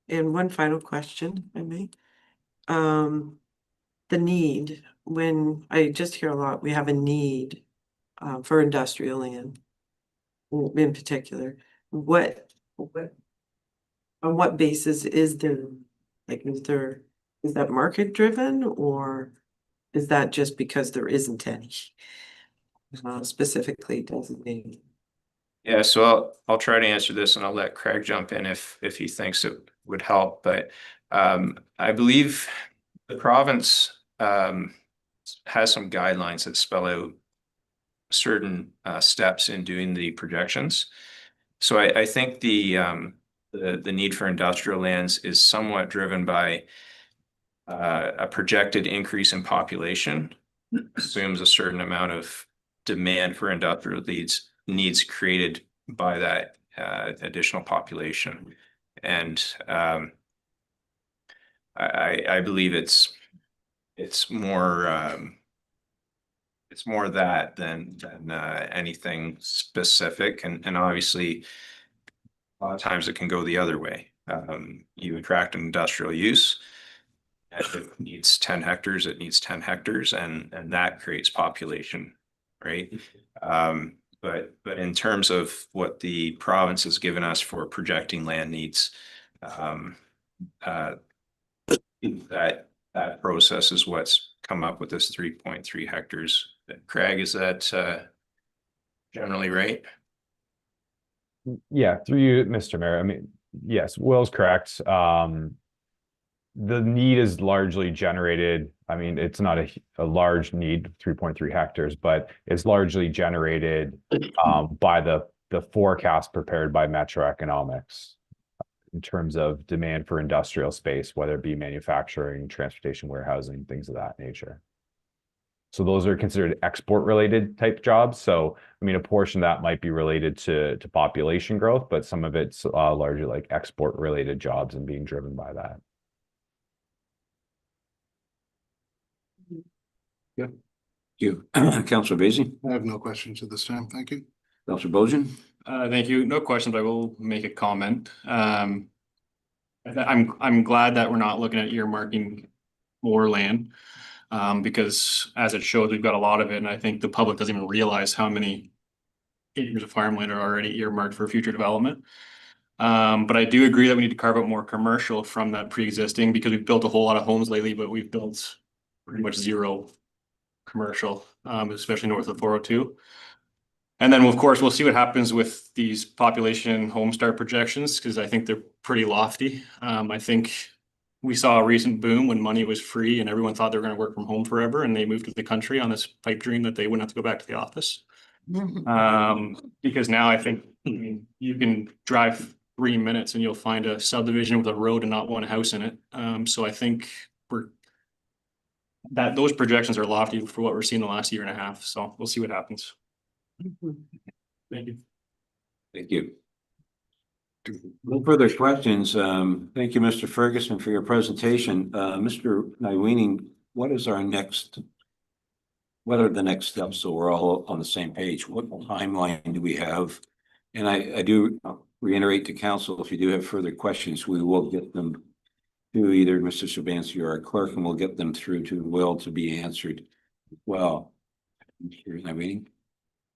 And one final question, if I may. The need, when I just hear a lot, we have a need for industrial land in particular. On what basis is there, like, is that market driven, or is that just because there isn't any specifically designated? Yeah, so I'll try to answer this and I'll let Craig jump in if he thinks it would help. But I believe the province has some guidelines that spell out certain steps in doing the projections. So I think the need for industrial lands is somewhat driven by a projected increase in population, assumes a certain amount of demand for industrial needs created by that additional population. And I believe it's more that than anything specific, and obviously a lot of times it can go the other way. You attract an industrial use, and if it needs 10 hectares, it needs 10 hectares, and that creates population, right? But in terms of what the province has given us for projecting land needs, that process is what's come up with this 3.3 hectares. Craig, is that generally right? Yeah, through you, Mr. Mayor. I mean, yes, Will's correct. The need is largely generated. I mean, it's not a large need, 3.3 hectares, but it's largely generated by the forecast prepared by Metro Economics in terms of demand for industrial space, whether it be manufacturing, transportation, warehousing, things of that nature. So those are considered export related type jobs. So, I mean, a portion of that might be related to population growth, but some of it's largely like export related jobs and being driven by that. Thank you. Councillor Basie, I have no questions at this time. Thank you. Councillor Bojan. Thank you. No questions. I will make a comment. I'm glad that we're not looking at earmarking more land. Because as it shows, we've got a lot of it, and I think the public doesn't even realize how many acres of farmland are already earmarked for future development. But I do agree that we need to carve out more commercial from that pre-existing, because we've built a whole lot of homes lately, but we've built pretty much zero commercial, especially north of 402. And then, of course, we'll see what happens with these population home start projections, because I think they're pretty lofty. I think we saw a recent boom when money was free and everyone thought they were going to work from home forever, and they moved to the country on this pipe dream that they wouldn't have to go back to the office. Because now I think you can drive 3 minutes and you'll find a subdivision with a road and not one house in it. So I think those projections are lofty for what we're seeing the last year and a half. So we'll see what happens. Thank you. Thank you. No further questions. Thank you, Mr. Ferguson, for your presentation. Mr. Nywening, what are the next steps so we're all on the same page? What timeline do we have? And I do reiterate to council, if you do have further questions, we will get them to either Mr. Shabansky or our clerk, and we'll get them through to Will to be answered. Well, Mr. Nywening.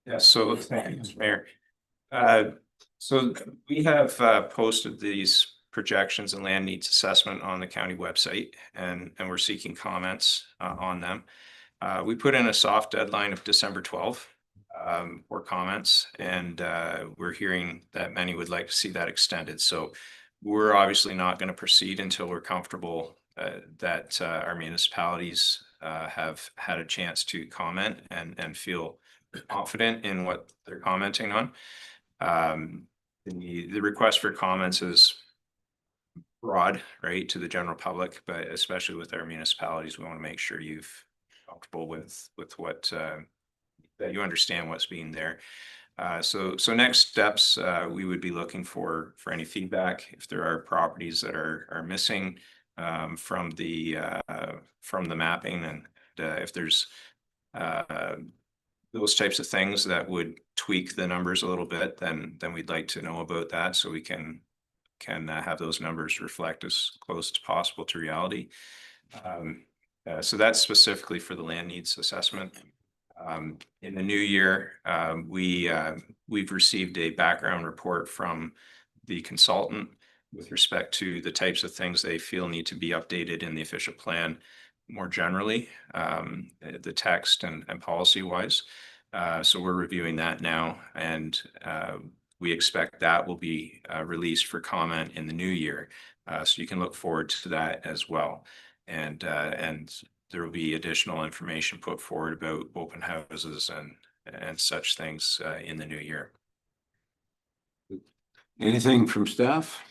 Yeah, so thanks, Mayor. So we have posted these projections and land needs assessment on the county website, and we're seeking comments on them. We put in a soft deadline of December 12th for comments, and we're hearing that many would like to see that extended. So we're obviously not going to proceed until we're comfortable that our municipalities have had a chance to comment and feel confident in what they're commenting on. The request for comments is broad, right, to the general public, but especially with our municipalities, we want to make sure you're comfortable with what that you understand what's being there. So next steps, we would be looking for any feedback if there are properties that are missing from the mapping, and if there's those types of things that would tweak the numbers a little bit, then we'd like to know about that, so we can have those numbers reflect as close as possible to reality. So that's specifically for the land needs assessment. In the new year, we've received a background report from the consultant with respect to the types of things they feel need to be updated in the official plan more generally, the text and policy wise. So we're reviewing that now, and we expect that will be released for comment in the new year. So you can look forward to that as well. And there will be additional information put forward about open houses and such things in the new year. Anything from staff?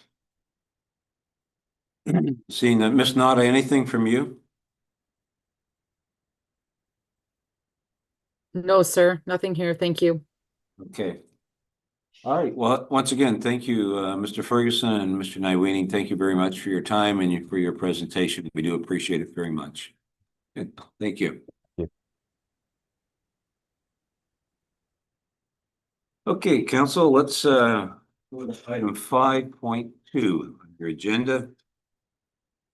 Seeing that, Ms. Nada, anything from you? No, sir, nothing here. Thank you. Okay. All right. Well, once again, thank you, Mr. Ferguson and Mr. Nywening. Thank you very much for your time and for your presentation. We do appreciate it very much. Good. Thank you. Okay, council, let's go to item 5.2, your agenda.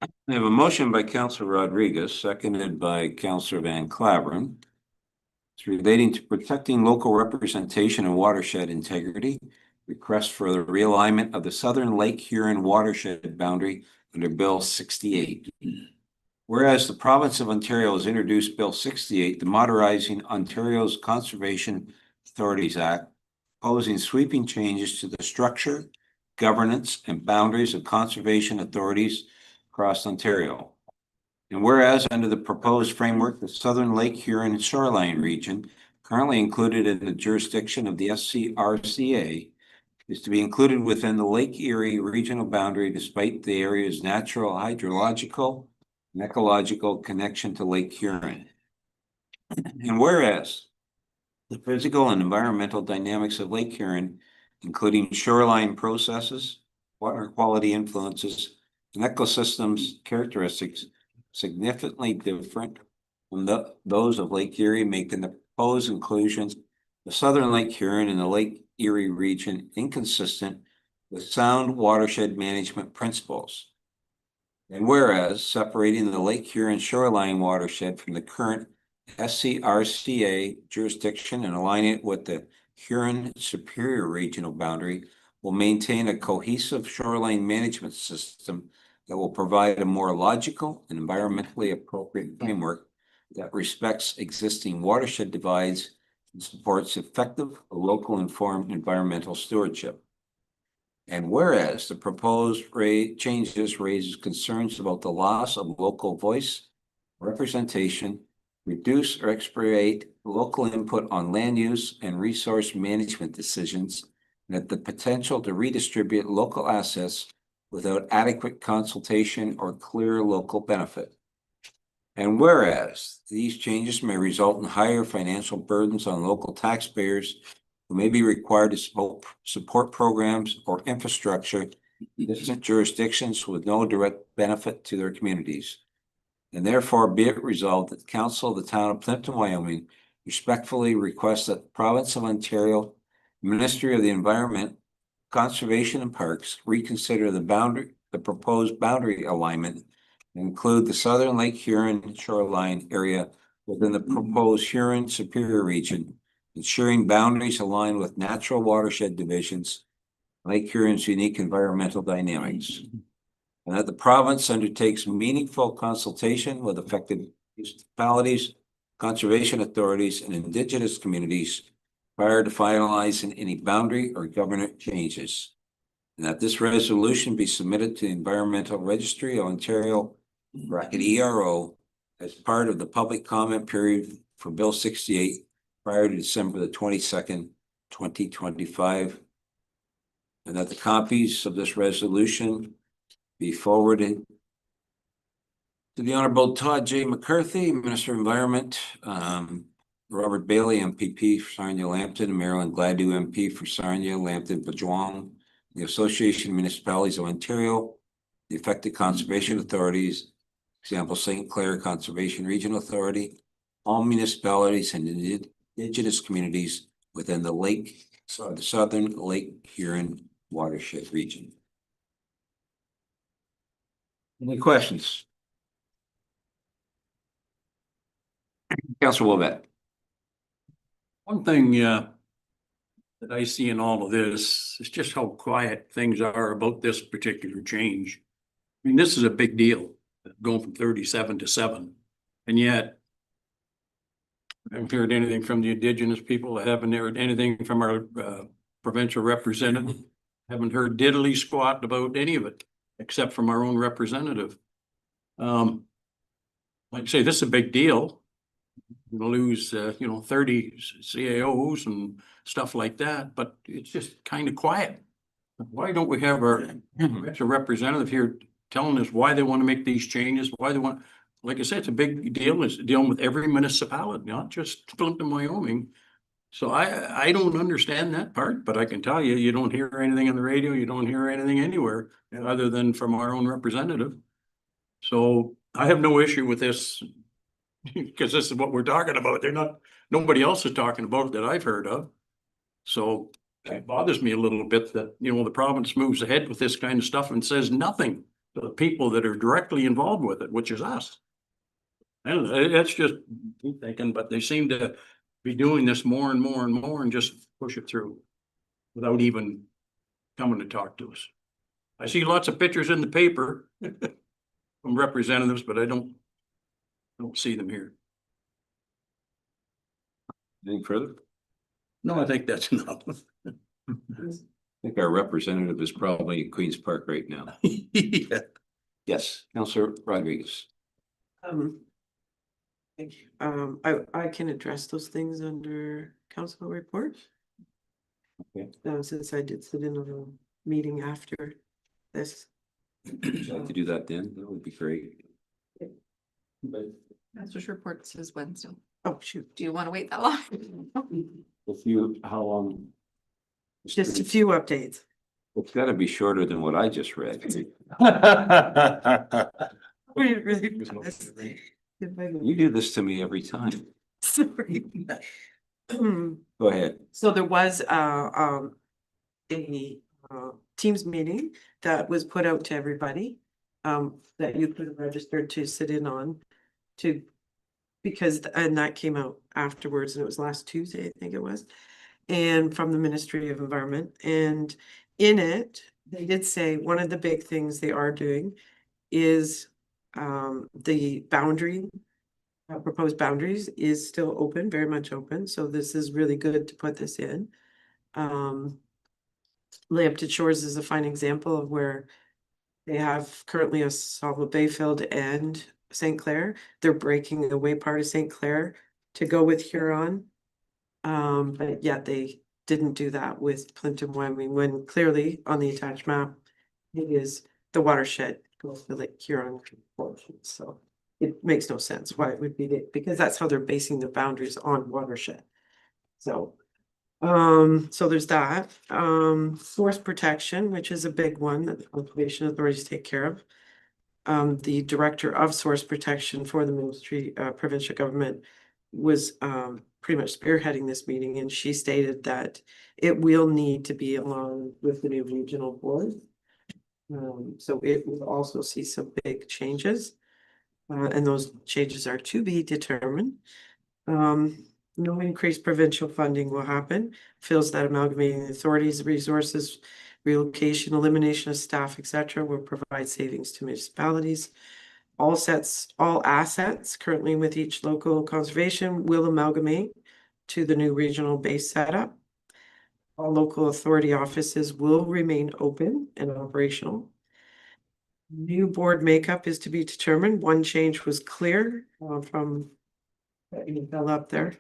I have a motion by Councillor Rodriguez, seconded by Councillor Van Claveren. It's relating to protecting local representation and watershed integrity. Request for the realignment of the Southern Lake Huron watershed boundary under Bill 68. Whereas the province of Ontario has introduced Bill 68, the Modernizing Ontario's Conservation Authorities Act, proposing sweeping changes to the structure governance, and boundaries of conservation authorities across Ontario. And whereas under the proposed framework, the Southern Lake Huron shoreline region, currently included in the jurisdiction of the SCRCA, is to be included within the Lake Erie regional boundary despite the area's natural hydrological and ecological connection to Lake Huron. And whereas the physical and environmental dynamics of Lake Huron, including shoreline processes, water quality influences, and ecosystems characteristics, significantly different from those of Lake Erie, making the proposed inclusion of Southern Lake Huron in the Lake Erie region inconsistent with sound watershed management principles. And whereas separating the Lake Huron shoreline watershed from the current SCRCA jurisdiction and aligning it with the Huron Superior regional boundary will maintain a cohesive shoreline management system that will provide a more logical and environmentally appropriate framework that respects existing watershed divides and supports effective, local informed environmental stewardship. And whereas the proposed changes raises concerns about the loss of local voice, representation, reduce or expirate local input on land use and resource management decisions, and that the potential to redistribute local assets without adequate consultation or clear local benefit. And whereas these changes may result in higher financial burdens on local taxpayers who may be required to support programs or infrastructure in distant jurisdictions with no direct benefit to their communities. And therefore be it resolved that the Council of the Town of Plympton-Wyoming respectfully requests that the Province of Ontario, Ministry of the Environment, Conservation and Parks reconsider the proposed boundary alignment and include the Southern Lake Huron shoreline area within the proposed Huron Superior region, ensuring boundaries align with natural watershed divisions, Lake Huron's unique environmental dynamics. And that the province undertakes meaningful consultation with affected municipalities, conservation authorities, and Indigenous communities prior to finalizing any boundary or governance changes. And that this resolution be submitted to the Environmental Registry of Ontario, ERO, as part of the public comment period for Bill 68 prior to December the 22nd, 2025. And that the copies of this resolution be forwarded to the Honorable Todd J. McCarthy, Minister of Environment, Robert Bailey, MPP for Sarnia-Lambton, Marilyn Gladue, MP for Sarnia, Lambton, Bajwang, the Association of Municipalities of Ontario, the affected conservation authorities, example, St. Clair Conservation Regional Authority, all municipalities and Indigenous communities within the Southern Lake Huron watershed region. Any questions? Councilor Wilbett. One thing that I see in all of this is just how quiet things are about this particular change. I mean, this is a big deal, going from 37 to 7. And yet, I haven't heard anything from the Indigenous people. I haven't heard anything from our provincial representative. Haven't heard diddly squat about any of it, except from our own representative. Like I say, this is a big deal. We'll lose, 30 CAOs and stuff like that, but it's just kind of quiet. Why don't we have our representative here telling us why they want to make these changes, why they want, like I said, it's a big deal. It's dealing with every municipality, not just Plympton-Wyoming. So I don't understand that part, but I can tell you, you don't hear anything on the radio, you don't hear anything anywhere other than from our own representative. So I have no issue with this because this is what we're talking about. Nobody else is talking about it that I've heard of. So it bothers me a little bit that, the province moves ahead with this kind of stuff and says nothing to the people that are directly involved with it, which is us. And that's just me thinking, but they seem to be doing this more and more and more and just push it through without even coming to talk to us. I see lots of pictures in the paper from representatives, but I don't see them here. Anything further? No, I think that's enough. think our representative is probably in Queens Park right now. Yeah. Yes, Counselor Rodriguez. Thank you. I can address those things under council report. Okay. Since I did sit in on a meeting after this. Would you like to do that then? That would be great. Master's report says Wednesday. Oh, shoot. Do you want to wait that long? How long? Just a few updates. It's gotta be shorter than what I just read. Really fast. If I can- You do this to me every time. Sorry. Go ahead. So there was a Teams meeting that was put out to everybody. That you could have registered to sit in on and that came out afterwards, and it was last Tuesday, I think it was. And from the Ministry of Environment, and in it, they did say one of the big things they are doing is the boundary. Proposed boundaries is still open, very much open, so this is really good to put this in. Lambton Shores is a fine example of where they have currently a Sava Bayfield and St. Clair. They're breaking away part of St. Clair to go with Huron. But yet they didn't do that with Plympton-Wyoming, when clearly on the attached map, it is the watershed goes to Lake Huron portion, so it makes no sense why it would be because that's how they're basing the boundaries on watershed. So there's that. Source protection, which is a big one that the conservation authorities take care of. The director of source protection for the ministry, provincial government was pretty much spearheading this meeting, and she stated that it will need to be along with the new regional board. So it will also see some big changes. And those changes are to be determined. No increased provincial funding will happen. Feels that amalgamating the authorities, resources, relocation, elimination of staff, etc., will provide savings to municipalities. All assets currently with each local conservation will amalgamate to the new regional base setup. All local authority offices will remain open and operational. New board makeup is to be determined. One change was clear from that you fell up there.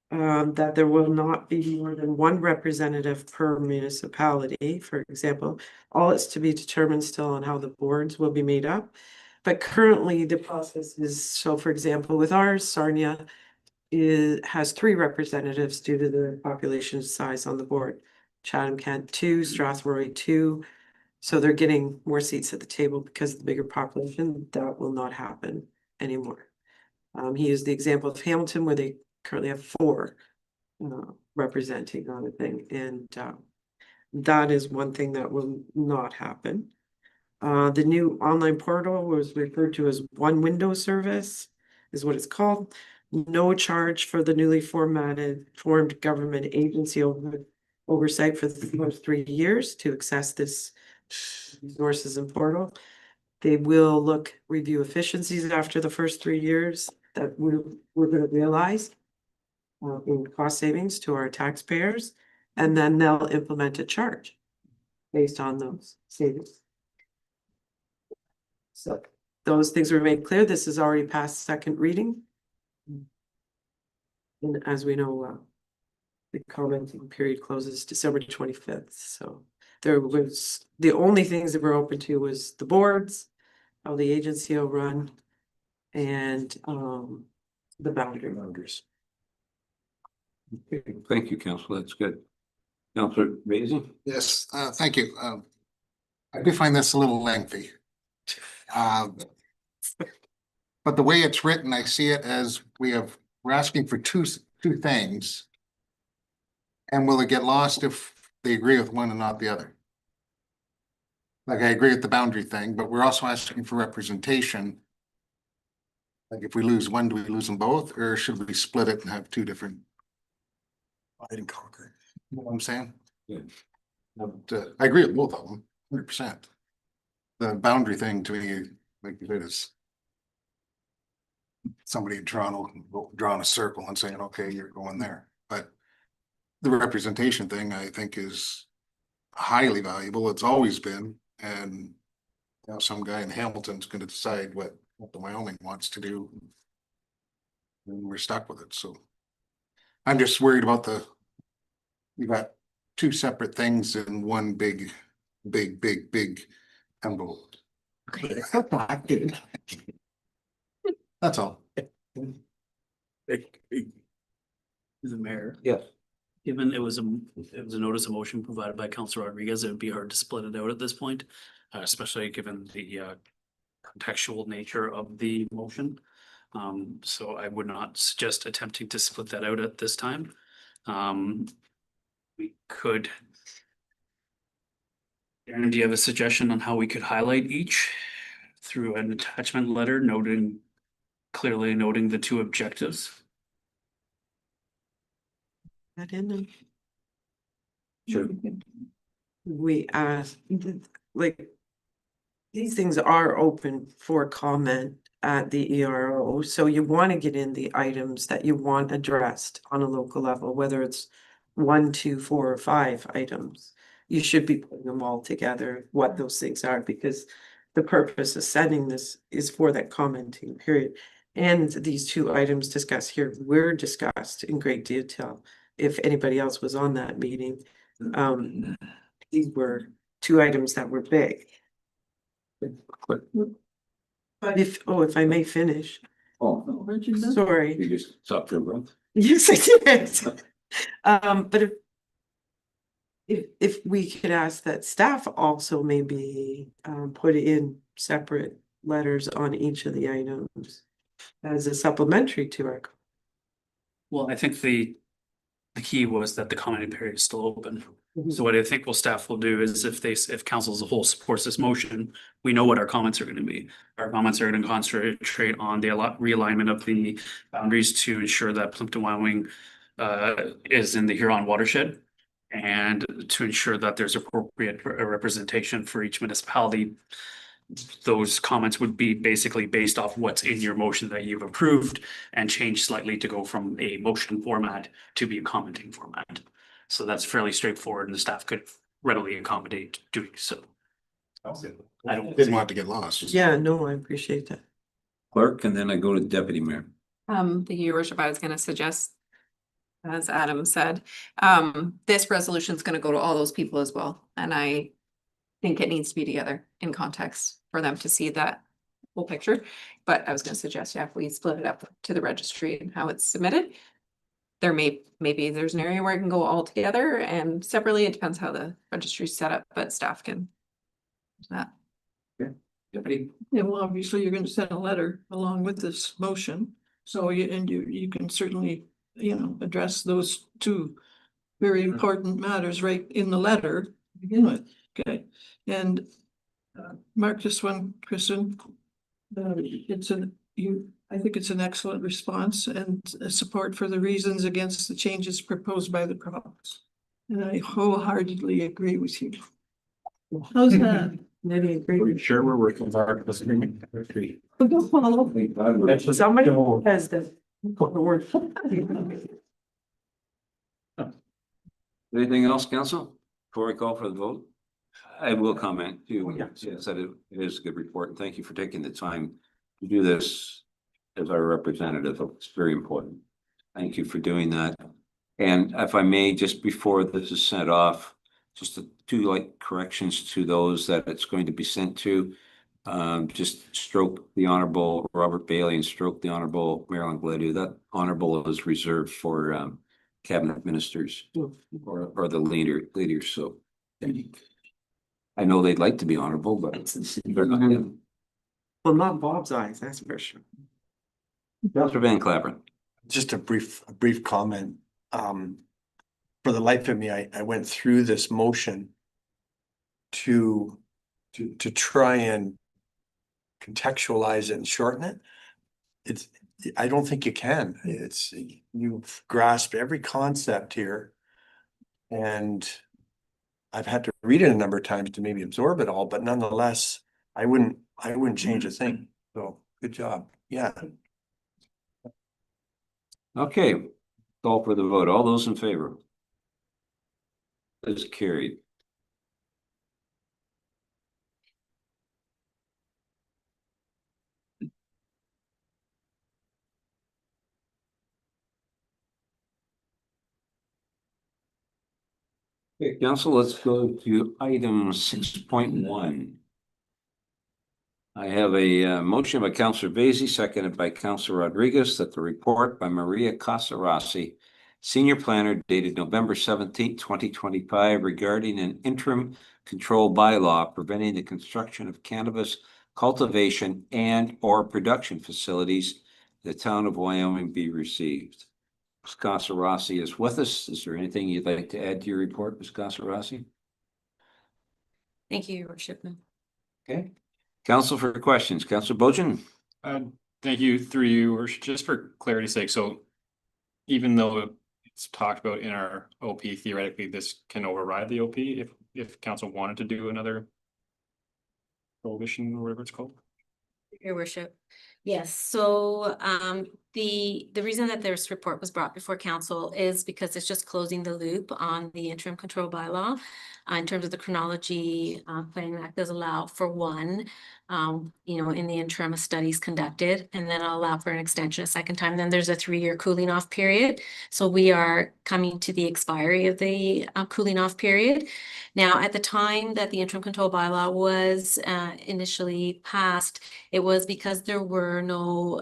That there will not be more than one representative per municipality, for example. All it's to be determined still on how the boards will be made up. But currently the process is, so for example, with ours, Sarnia has 3 representatives due to the population size on the board. Chatham-Kent 2, Strathroy 2. So they're getting more seats at the table because of the bigger population. That will not happen anymore. He used the example of Hamilton, where they currently have 4 representing on a thing, and that is one thing that will not happen. The new online portal was referred to as One Window Service, is what it's called. No charge for the newly formed government agency oversight for the first 3 years to access this resources and portal. They will review efficiencies after the first 3 years that we're going to realize in cost savings to our taxpayers, and then they'll implement a charge based on those savings. So those things were made clear. This is already past second reading. And as we know, the commenting period closes December 25th. So there was, the only things that were open to was the boards, how the agency will run, and the boundaries. Okay, thank you, Council. That's good. Councilor Baisey? Yes, thank you. I do find this a little lengthy. But the way it's written, I see it as we're asking for two things. And will it get lost if they agree with one and not the other? Like, I agree with the boundary thing, but we're also asking for representation. Like, if we lose one, do we lose them both, or should we split it and have 2 different? Divide and conquer. You know what I'm saying? Yeah. But, I agree with both of them, 100%. The boundary thing to me, like, it is somebody in Toronto drawing a circle and saying, okay, you're going there. But the representation thing, I think, is highly valuable. It's always been, and you know, some guy in Hamilton's gonna decide what the Wyoming wants to do. And we're stuck with it, so. I'm just worried about you got two separate things in one big envelope. That's all. The mayor, Yes. given it was a notice of motion provided by Councilor Rodriguez, it would be hard to split it out at this point. Especially given the contextual nature of the motion. So I would not suggest attempting to split that out at this time. We could. Aaron, do you have a suggestion on how we could highlight each through an attachment letter clearly noting the two objectives? That in there. Sure. We asked, like, these things are open for comment at the ERO, so you want to get in the items that you want addressed on a local level, whether it's 1, 2, 4, or 5 items. You should be putting them all together, what those things are, because the purpose of sending this is for that commenting period. And these 2 items discussed here were discussed in great detail. If anybody else was on that meeting, these were 2 items that were big. But if I may finish, Oh, sorry. you just stopped your breath. Yes, I did. But if we could ask that staff also maybe put in separate letters on each of the items as a supplementary to our. Well, I think the key was that the commenting period is still open. So what I think staff will do is if council as a whole supports this motion, we know what our comments are going to be. Our comments are going to concentrate on the realignment of the boundaries to ensure that Plympton-Wyoming is in the Huron watershed, and to ensure that there's appropriate representation for each municipality. Those comments would be basically based off what's in your motion that you've approved and changed slightly to go from a motion format to be a commenting format. So that's fairly straightforward and the staff could readily accommodate doing so. I don't. Didn't want it to get lost. Yeah, no, I appreciate that. Clerk, and then I go to deputy mayor. Thank you, your worship. I was gonna suggest, as Adam said, this resolution is gonna go to all those people as well. And I think it needs to be together in context for them to see that whole picture. But I was gonna suggest, yeah, if we split it up to the registry and how it's submitted. Maybe there's an area where it can go all together and separately. It depends how the registry is set up, but staff can. That. Deputy. Yeah, well, obviously you're gonna send a letter along with this motion. So you can certainly, address those 2 very important matters right in the letter to begin with. Okay, and mark this one, Kristen. I think it's an excellent response and support for the reasons against the changes proposed by the province. And I wholeheartedly agree with you. How's that? Maybe agree. Sure, we're working hard for this agreement. Go follow. Somebody has the word. Anything else, council, before I call for the vote? I will comment too. Yes, that it is a good report, and thank you for taking the time to do this as our representative. It's very important. Thank you for doing that. And if I may, just before this is sent off, just 2 corrections to those that it's going to be sent to. Just stroke the Honorable Robert Bailey and stroke the Honorable Marilyn Gledu. That honorable is reserved for cabinet ministers or the leaders. So I know they'd like to be honorable, but they're not. Well, not Bob's eyes, that's for sure. Councilor Van Claveren. Just a brief comment. For the life of me, I went through this motion to try and contextualize it and shorten it. I don't think you can. You've grasped every concept here. And I've had to read it a number of times to maybe absorb it all, but nonetheless, I wouldn't change a thing. So good job. Yeah. Okay, call for the vote. All those in favor? Is carried. Okay, council, let's go to item 6.1. I have a motion by Councillor Vaizey, seconded by Councillor Rodriguez, that the report by Maria Casarasi, Senior Planner, dated November 17th, 2025, regarding an interim control bylaw preventing the construction of cannabis cultivation and or production facilities in the town of Wyoming be received. Ms. Casarasi is with us. Is there anything you'd like to add to your report, Ms. Casarasi? Thank you, Your Worship. Okay. Council for questions. Councillor Bojan? Thank you, through you, or just for clarity's sake, so even though it's talked about in our OP, theoretically, this can override the OP if council wanted to do another prohibition or whatever it's called? Your worship. Yes, so the reason that this report was brought before council is because it's just closing the loop on the interim control bylaw. In terms of the chronology, Planning Act does allow for one, in the interim, a studies conducted, and then I'll allow for an extension a second time. Then there's a 3-year cooling off period. So we are coming to the expiry of the cooling off period. Now, at the time that the interim control bylaw was initially passed, it was because there were no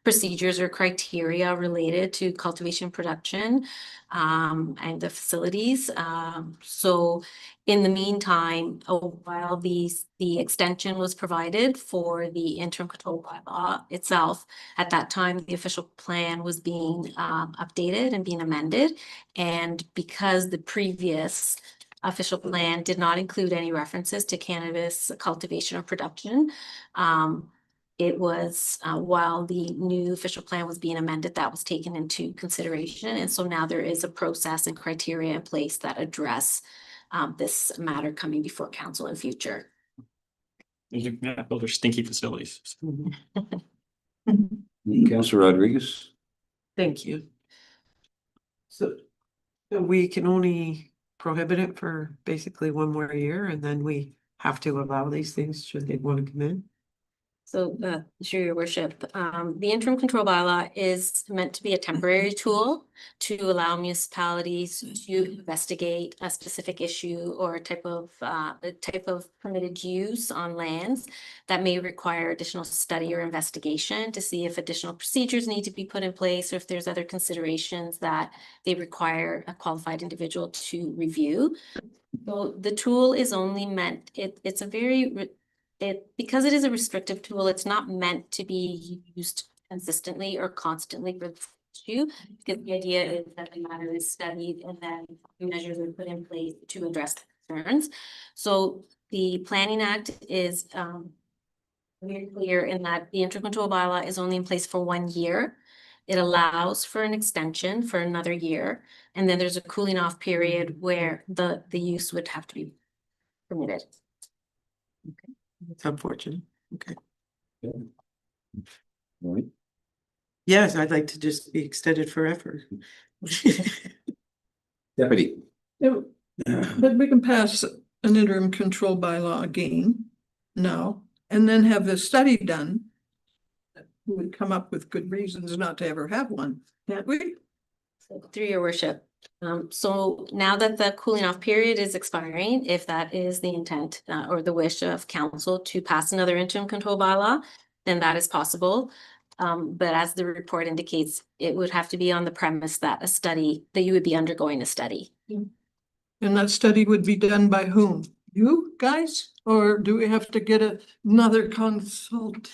procedures or criteria related to cultivation production and the facilities. So in the meantime, while the extension was provided for the interim control bylaw itself, at that time, the official plan was being updated and being amended. And because the previous official plan did not include any references to cannabis cultivation or production, it was while the new official plan was being amended, that was taken into consideration. And so now there is a process and criteria in place that address this matter coming before council in future. Yeah, those are stinky facilities. Councillor Rodriguez? Thank you. So we can only prohibit it for basically 1 more year, and then we have to allow these things should they want to come in? So, sure, your worship, the interim control bylaw is meant to be a temporary tool to allow municipalities to investigate a specific issue or a type of permitted use on lands that may require additional study or investigation to see if additional procedures need to be put in place or if there's other considerations that they require a qualified individual to review. So the tool is only meant, it's a very because it is a restrictive tool, it's not meant to be used consistently or constantly for this issue. Because the idea is that the matter is studied and then measures are put in place to address the concerns. So the Planning Act is very clear in that the interim control bylaw is only in place for 1 year. It allows for an extension for another year, and then there's a cooling off period where the use would have to be permitted. It's unfortunate. Okay. Right. Yes, I'd like to just be extended forever. Deputy? But we can pass an interim control bylaw again now, and then have the study done. We would come up with good reasons not to ever have one, can't we? So, through your worship. So now that the cooling off period is expiring, if that is the intent or the wish of council to pass another interim control bylaw, then that is possible. But as the report indicates, it would have to be on the premise that you would be undergoing a study. And that study would be done by whom? You guys? Or do we have to get another consult?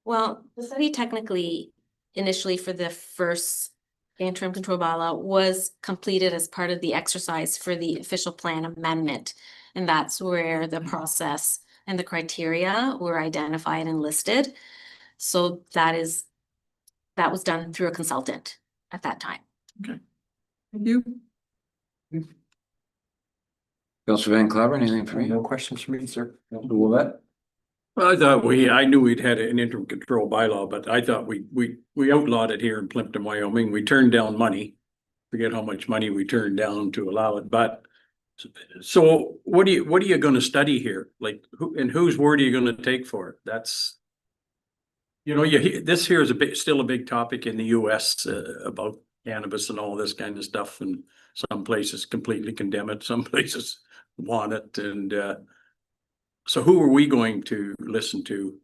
Well, the study technically, initially for the first interim control bylaw was completed as part of the exercise for the official plan amendment. And that's where the process and the criteria were identified and listed. So that was done through a consultant at that time. Okay. Thank you. Councillor Van Claveren, anything for No you? questions for me, sir. Councillor Willett? I thought I knew we'd had an interim control bylaw, but I thought we outlawed it here in Plympton-Wyoming. We turned down money. Forget how much money we turned down to allow it, but so what are you gonna study here? Like whose word are you gonna take for it? That's, this here is still a big topic in the US about cannabis and all this kind of stuff. And Some places completely condemn it, some places want it, and so who are we going to listen to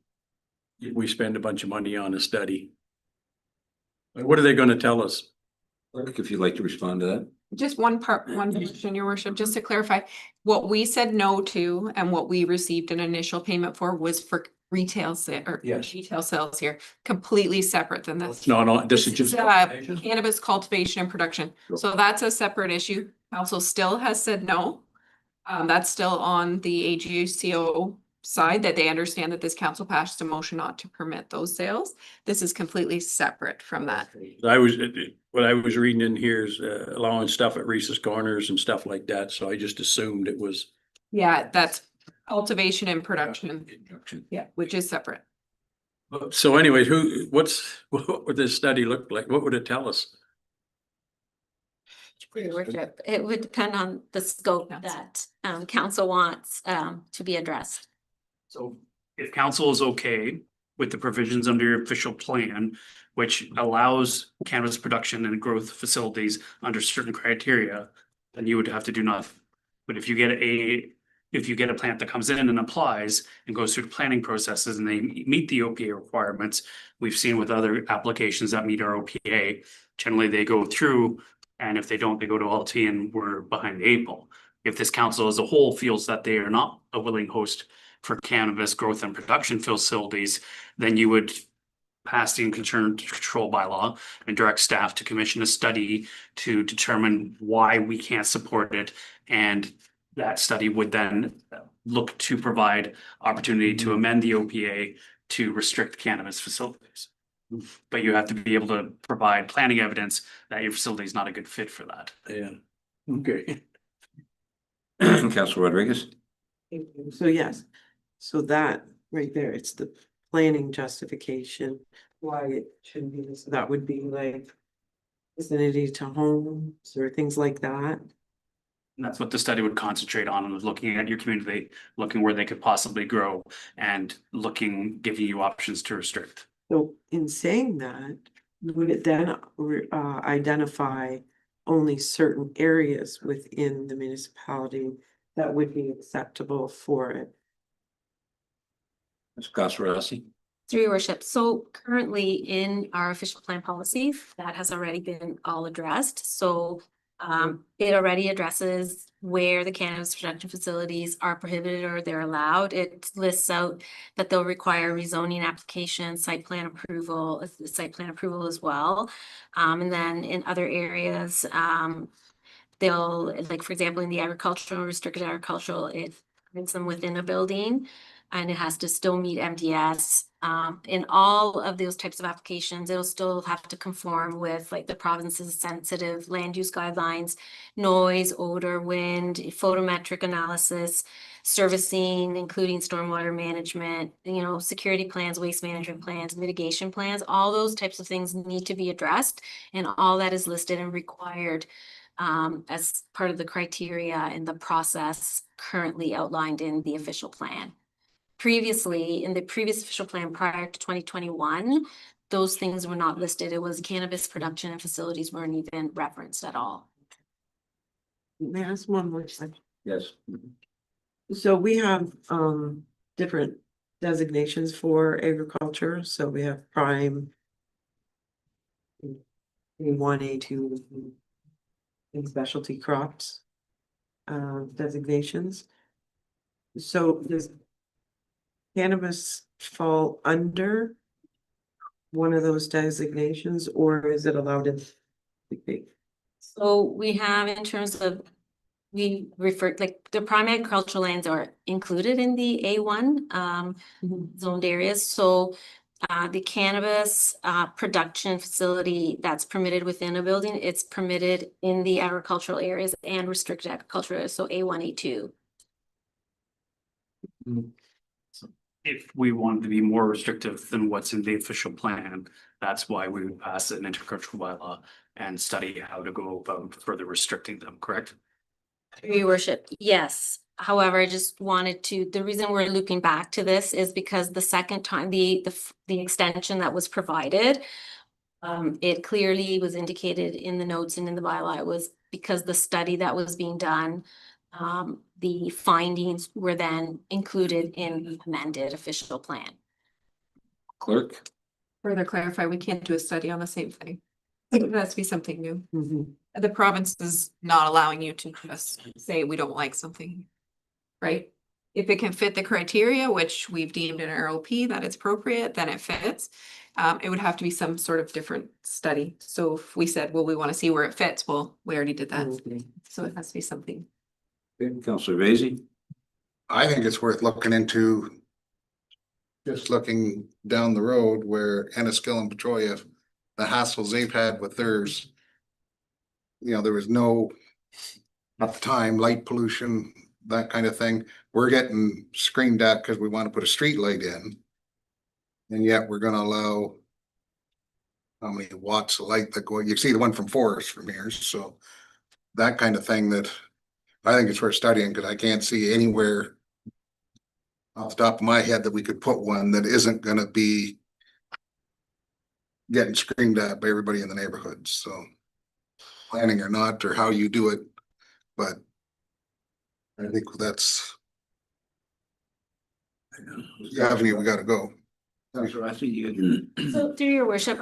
if we spend a bunch of money on a study? Like, what are they gonna tell us? Clerk, if you'd like to respond to that. Just one question, your worship, just to clarify, what we said no to and what we received an initial payment for was for retail Yes. retail sales here, completely separate than this. No, this is just. Cannabis cultivation and production. So that's a separate issue. Council still has said no. That's still on the AGUCO side, that they understand that this council passed a motion not to permit those sales. This is completely separate from that. What I was reading in here is allowing stuff at Reese's Corners and stuff like that, so I just assumed it was. Yeah, that's cultivation and production. Yeah, which is separate. So anyways, what would this study look like? What would it tell us? Your worship, it would depend on the scope that council wants to be addressed. So if council is okay with the provisions under your official plan, which allows cannabis production and growth facilities under certain criteria, then you would have to do nothing. But if you get a plant that comes in and applies and goes through the planning processes and they meet the OPA requirements, we've seen with other applications that meet our OPA, generally they go through, and if they don't, they go to LT and we're behind the eight ball. If this council as a whole feels that they are not a willing host for cannabis growth and production facilities, then you would pass the control bylaw and direct staff to commission a study to determine why we can't support it. And that study would then look to provide opportunity to amend the OPA to restrict cannabis facilities. But you have to be able to provide planning evidence that your facility is not a good fit for that. Yeah, okay. Councilor Rodriguez. So yes, so that right there, it's the planning justification why it shouldn't be, so that would be like vicinity to homes or things like that. And that's what the study would concentrate on, was looking at your community, looking where they could possibly grow and giving you options to restrict. So in saying that, would it then identify only certain areas within the municipality that would be acceptable for it? Ms. Councilor. Through your worship, so currently in our official plan policy, that has already been all addressed, so it already addresses where the cannabis production facilities are prohibited or they're allowed. It lists out that they'll require rezoning application, site plan approval as well. And then in other areas, they'll, like, for example, in the agricultural, restricted agricultural, it brings them within a building and it has to still meet MDS. In all of those types of applications, it'll still have to conform with like the province's sensitive land use guidelines, noise, odor, wind, photometric analysis, servicing, including stormwater management, security plans, waste management plans, mitigation plans. All those types of things need to be addressed, and all that is listed and required as part of the criteria in the process currently outlined in the official plan. Previously, in the previous official plan prior to 2021, those things were not listed. It was cannabis production and facilities weren't even referenced at all. May I ask one more question? Yes. So we have different designations for agriculture. So we have prime, A1, A2, and specialty crops designations. So does cannabis fall under one of those designations, or is it allowed in? So we have, in terms of, we refer, like, the prime agricultural lands are included in the A1 zoned areas. So the cannabis production facility that's permitted within a building, it's permitted in the agricultural areas and restricted agricultural areas, so A1, A2. If we wanted to be more restrictive than what's in the official plan, that's why we would pass an intercultural bylaw and study how to go about further restricting them, correct? Your worship, yes. However, I just wanted to, the reason we're looping back to this is because the second time, the extension that was provided It clearly was indicated in the notes and in the bylaw, it was because the study that was being done, the findings were then included in the amended official plan. Clerk? Further clarify, we can't do a study on the same thing. It has to be something new. The province is not allowing you to just say we don't like something. Right? If it can fit the criteria, which we've deemed in our OP that it's appropriate, then it fits. It would have to be some sort of different study. So if we said, well, we want to see where it fits, well, we already did that. So it has to be something. Okay, Councillor Vacy? I think it's worth looking into. Just looking down the road where Enniskill and Petrolia, the hassles they've had with theirs. You know, there was no, at the time, light pollution, that kind of thing. We're getting screamed at because we want to put a street light in. And yet we're gonna allow how many watts of light that go, you see the one from Forest from here, so that kind of thing that I think it's worth studying, because I can't see anywhere off the top of my head that we could put one that isn't gonna be getting screamed at by everybody in the neighborhood, so planning or not, or how you do it, but I think that's the avenue we gotta go. Councillor Ashley, you. So through your worship,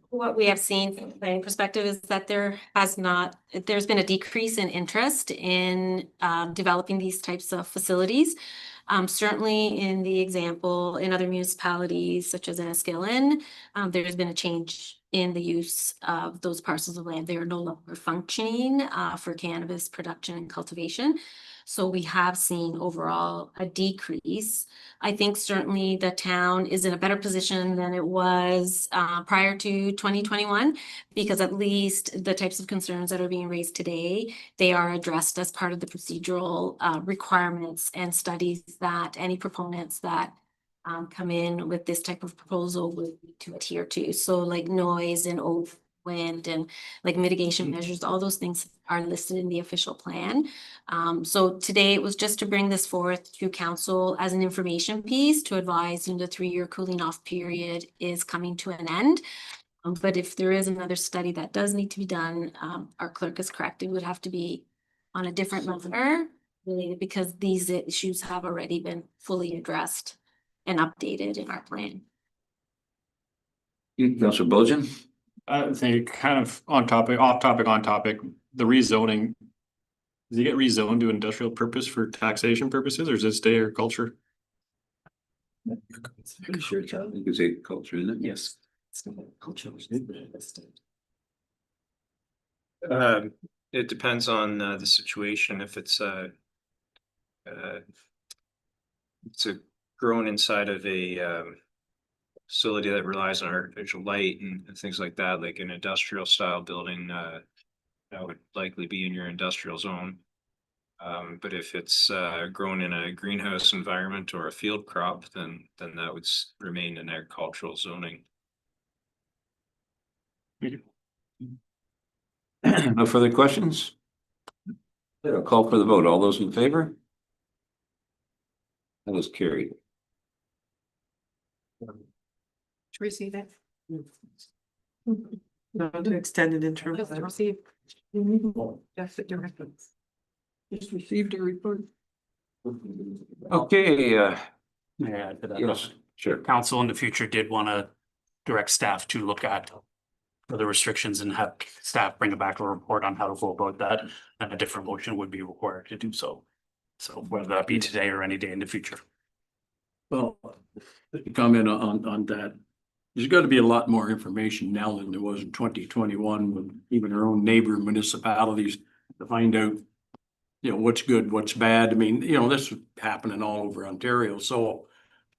what we have seen from a planning perspective is that there's been a decrease in interest in developing these types of facilities. Certainly in the example in other municipalities such as Enniskillen, there's been a change in the use of those parcels of land. They are no longer functioning for cannabis production and cultivation. So we have seen overall a decrease. I think certainly the town is in a better position than it was prior to 2021, because at least the types of concerns that are being raised today, they are addressed as part of the procedural requirements and studies that any proponents that come in with this type of proposal would need to adhere to. So like noise and wind and like mitigation measures, all those things are listed in the official plan. So today it was just to bring this forth to council as an information piece to advise the 3-year cooling off period is coming to an end. But if there is another study that does need to be done, our clerk is correct. It would have to be on a different matter related, because these issues have already been fully addressed and updated in our plan. Councillor Bojan? I think kind of on topic, off topic, on topic, the rezoning. Does it get rezoned to industrial purpose for taxation purposes, or does it stay agriculture? Pretty sure it's out. You could say culture, isn't it? Yes. It depends on the situation. If it's grown inside of a facility that relies on artificial light and things like that, like an industrial style building, that would likely be in your industrial zone. But if it's grown in a greenhouse environment or a field crop, then that would remain in agricultural zoning. No further questions? I'll call for the vote. All those in favor? That was carried. To receive it. No, to extended interim. Just receive. Yes, it directly. Just received a report. Okay, Yeah, to that. yes, sure. Council in the future did want to direct staff to look at the restrictions and have staff bring it back a report on how to go about that, and a different motion would be required to do so. So whether that be today or any day in the future. Well, to comment on that, there's got to be a lot more information now than there was in 2021, when even our own neighbor municipalities to find out, what's good, what's bad. I mean, this is happening all over Ontario, so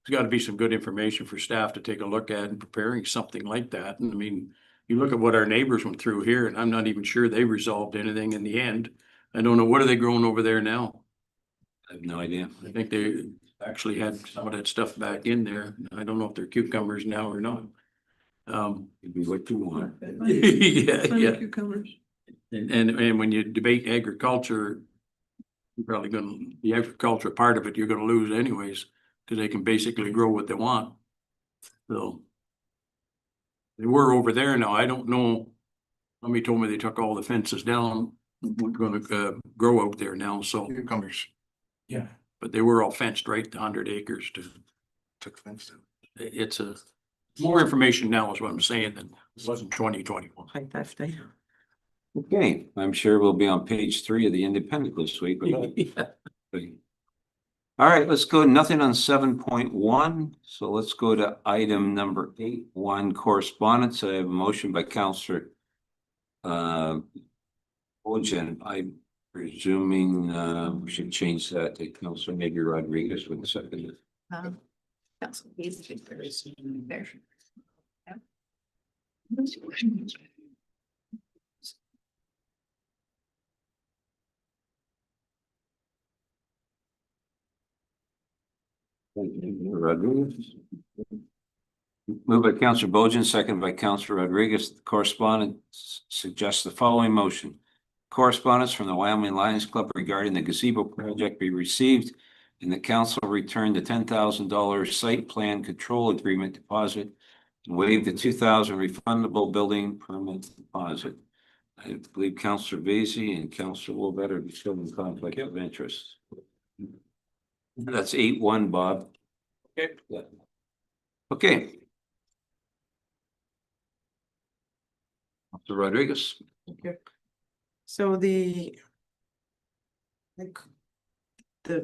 there's got to be some good information for staff to take a look at in preparing something like that. And I mean, you look at what our neighbors went through here, and I'm not even sure they resolved anything in the end. I don't know, what are they growing over there now? I have no idea. I think they actually had some of that stuff back in there. I don't know if they're cucumbers now or not. It'd be what you want. Yeah. Cucumbers. And when you debate agriculture, you're probably the agriculture part of it, you're gonna lose anyways, because they can basically grow what they want. So. They were over there now. I don't know. Somebody told me they took all the fences down. We're gonna grow out there now, so. Newcomers. Yeah. But they were all fenced, right, to 100 acres to, Took fence down. it's a, more information now is what I'm saying than it was in 2021. Like that day. Okay, I'm sure we'll be on page 3 of the Independent this week. All right, let's go, nothing on 7.1. So let's go to item number 8.1 correspondence. I have a motion by Counselor Ogen. I'm presuming we should change that to Counselor maybe Rodriguez with the second. Council, he's there. Rodriguez. Moved by Counselor Bojan, second by Counselor Rodriguez. The correspondent suggests the following motion. Correspondence from the Wyoming Lions Club regarding the gazebo project be received and the council return the $10,000 site plan control agreement deposit and waive the $2,000 refundable building permit deposit. I believe Counselor Vasey and Counselor Wolbert are still in conflict of interest. That's 8.1, Bob. Okay. Yeah. Okay. Counselor Rodriguez. Okay. So like, I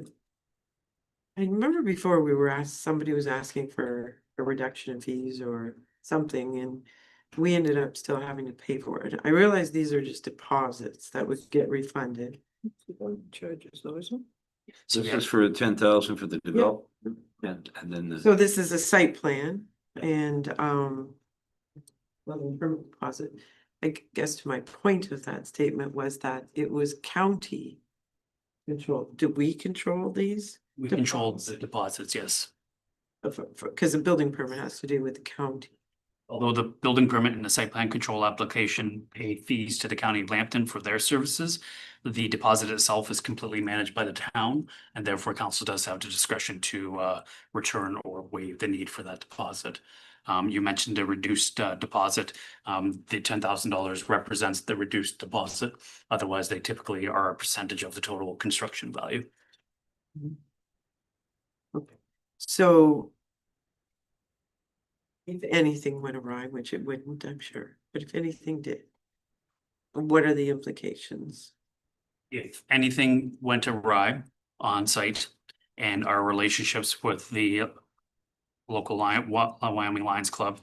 remember before we were asked, somebody was asking for a reduction in fees or something, and we ended up still having to pay for it. I realize these are just deposits that would get refunded. Charges though, isn't So this is for 10,000 for the development, and then the. So this is a site plan and, well, permit deposit. I guess to my point of that statement was that it was county control. Do we control these? We control the deposits, yes. Because the building permit has to do with the county. Although the building permit and the site plan control application pay fees to the county of Plympton for their services, the deposit itself is completely managed by the town, and therefore council does have the discretion to return or waive the need for that deposit. You mentioned a reduced deposit. The $10,000 represents the reduced deposit. Otherwise, they typically are a percentage of the total construction value. Okay. So if anything went awry, which it wouldn't, I'm sure, but if anything did, what are the implications? If anything went awry on site and our relationships with the local Wyoming Lions Club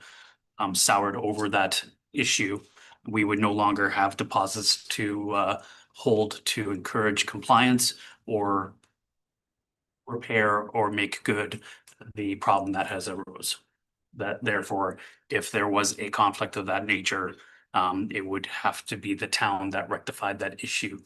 soured over that issue, we would no longer have deposits to hold to encourage compliance or repair or make good the problem that has arose. That therefore, if there was a conflict of that nature, it would have to be the town that rectified that issue.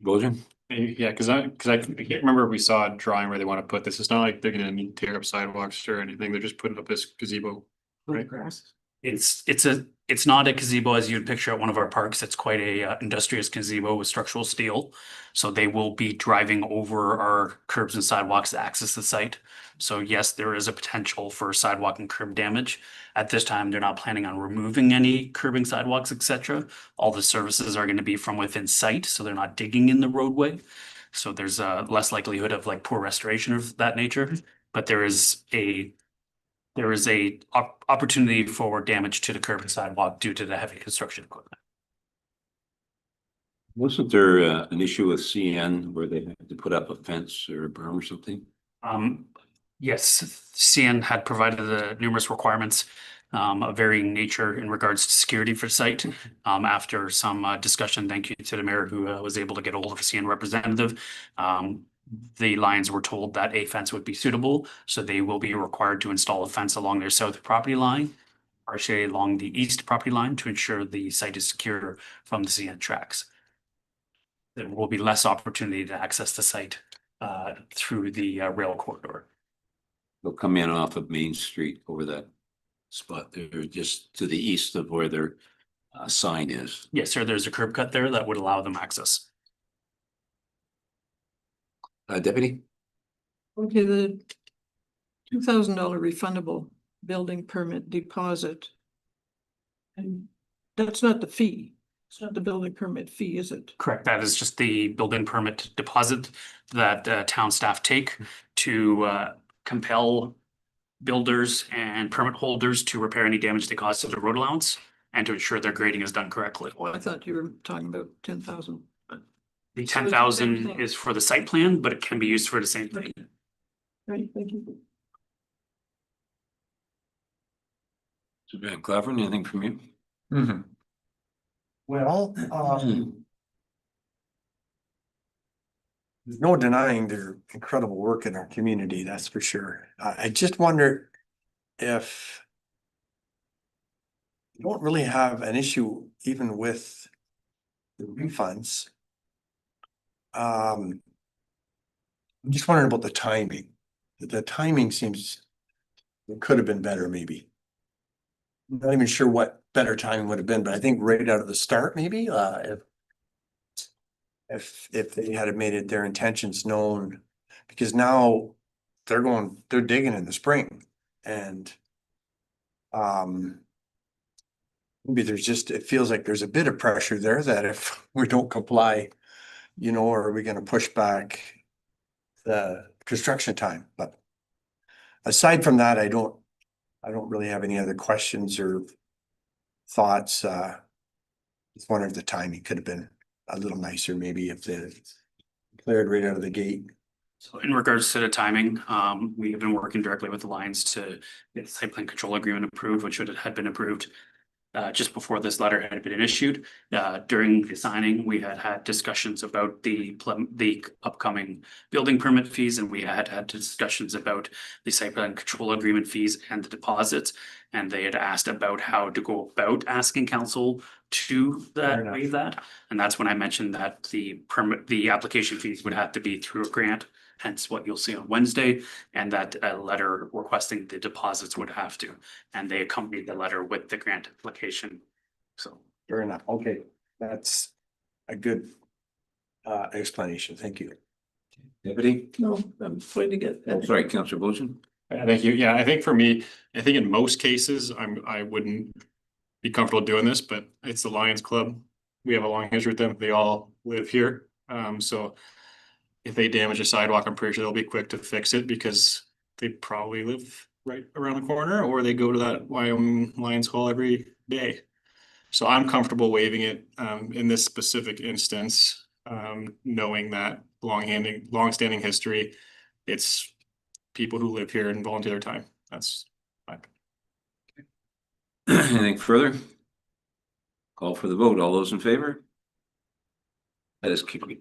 Bojan? Yeah, because I can't remember if we saw a drawing where they want to put this. It's not like they're gonna need to tear up sidewalks or anything. They're just putting up this gazebo. Right. Grass. It's not a gazebo as you'd picture at one of our parks. It's quite a industrious gazebo with structural steel. So they will be driving over our curbs and sidewalks to access the site. So yes, there is a potential for sidewalk and curb damage. At this time, they're not planning on removing any curbing, sidewalks, etc. All the services are going to be from within sight, so they're not digging in the roadway. So there's less likelihood of like poor restoration of that nature. But there is a opportunity for damage to the curb and sidewalk due to the heavy construction equipment. Wasn't there an issue with CN where they had to put up a fence or a berm or something? Yes, CN had provided the numerous requirements of varying nature in regards to security for site. After some discussion, thank you to the mayor who was able to get a hold of a CN representative. The Lions were told that a fence would be suitable, so they will be required to install a fence along their south property line, partially along the east property line to ensure the site is secure from the CN tracks. There will be less opportunity to access the site through the rail corridor. They'll come in off of Main Street over that spot there, just to the east of where their sign is. Yes, sir, there's a curb cut there that would allow them access. Deputy? Okay, the $2,000 refundable building permit deposit. And that's not the fee. It's not the building permit fee, is it? Correct. That is just the building permit deposit that town staff take to compel builders and permit holders to repair any damage they cause to the road allowance and to ensure their grading is done correctly. Well, I thought you were talking about 10,000. The So it's the same 10,000 thing. is for the site plan, but it can be used for the same thing. Right, thank you. So Van Claveren, anything from you? Well, there's no denying their incredible work in our community, that's for sure. I just wonder if you don't really have an issue even with the refunds. I'm just wondering about the timing. The timing seems it could have been better, maybe. Not even sure what better timing would have been, but I think right out of the start, maybe, if they had made it their intentions known, because now they're digging in the spring and maybe it feels like there's a bit of pressure there that if we don't comply, are we gonna push back the construction time? But aside from that, I don't really have any other questions or thoughts. Just wonder if the timing could have been a little nicer, maybe if they cleared right out of the gate. So in regards to the timing, we have been working directly with the Lions to get the site plan control agreement approved, which had been approved just before this letter had been issued. During the signing, we had discussions about the upcoming building permit fees, and we had discussions about the site plan control agreement fees and the deposits. And they had asked about how to go about asking council to waive that. And that's when I mentioned that the application fees would have to be through a grant, hence what you'll see on Wednesday, and that a letter requesting the deposits would have to. And they accompanied the letter with the grant application. So. Fair enough. Okay, that's a good explanation. Thank you. Deputy? No, I'm going to get Oh, that. sorry, Councillor Boson. Thank you. Yeah, I think for me, I think in most cases, I wouldn't be comfortable doing this, but it's the Lions Club. We have a long history with them. They all live here. So if they damage a sidewalk, I'm pretty sure they'll be quick to fix it because they probably live right around the corner, or they go to that Wyoming Lions Hall every day. So I'm comfortable waiving it in this specific instance, knowing that long-standing history. It's people who live here and volunteer their time. That's fine. Anything further? Call for the vote. All those in favor? That is carried.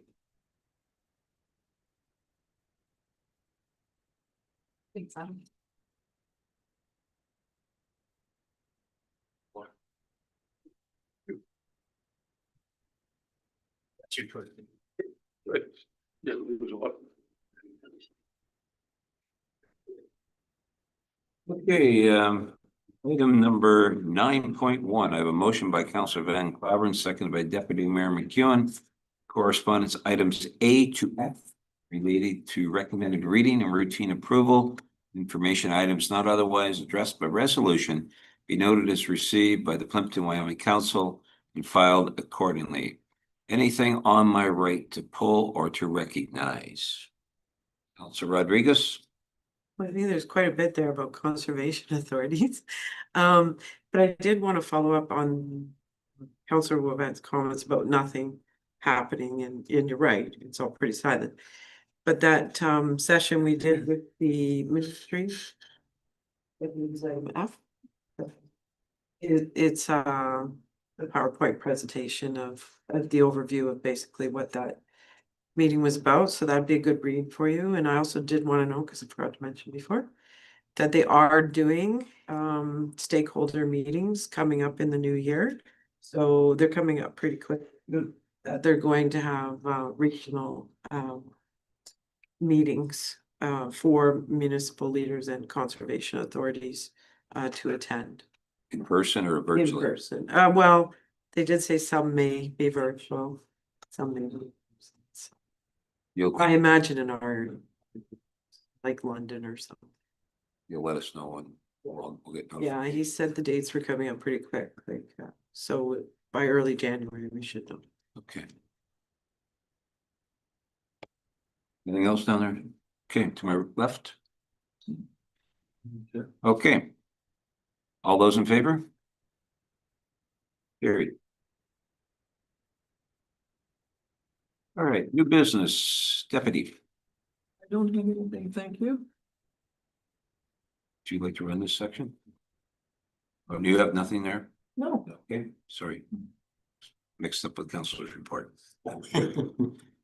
Thanks, Adam. Okay, item number 9.1. I have a motion by Councillor Van Claveren, seconded by Deputy Mayor McEwen. Correspondence items A to F related to recommended reading and routine approval. Information items not otherwise addressed by resolution be noted as received by the Plympton-Wyoming Council and filed accordingly. Anything on my right to pull or to recognize? Councillor Rodriguez? I think there's quite a bit there about conservation authorities. But I did want to follow up on Councillor Wovet's comments about nothing happening, and you're right, it's all pretty silent. But that session we did with the ministry, it's the PowerPoint presentation of the overview of basically what that meeting was about, so that'd be a good read for you. And I also did want to know, because I forgot to mention before, that they are doing stakeholder meetings coming up in the new year. So they're coming up pretty quick. They're going to have regional meetings for municipal leaders and conservation authorities to attend. In person or virtually? In person. Well, they did say some may be virtual, some may be. I imagine in our like London or something. You'll let us know and we'll get. Yeah, he said the dates were coming up pretty quick, like, so by early January, we should know. Okay. Anything else down there? Okay, to my left. Okay. All those in favor? Carried. All right, new business, deputy. I don't have anything, thank you. Would you like to run this section? Oh, do you have nothing there? No. Okay, sorry. Mixed up with councilor's report.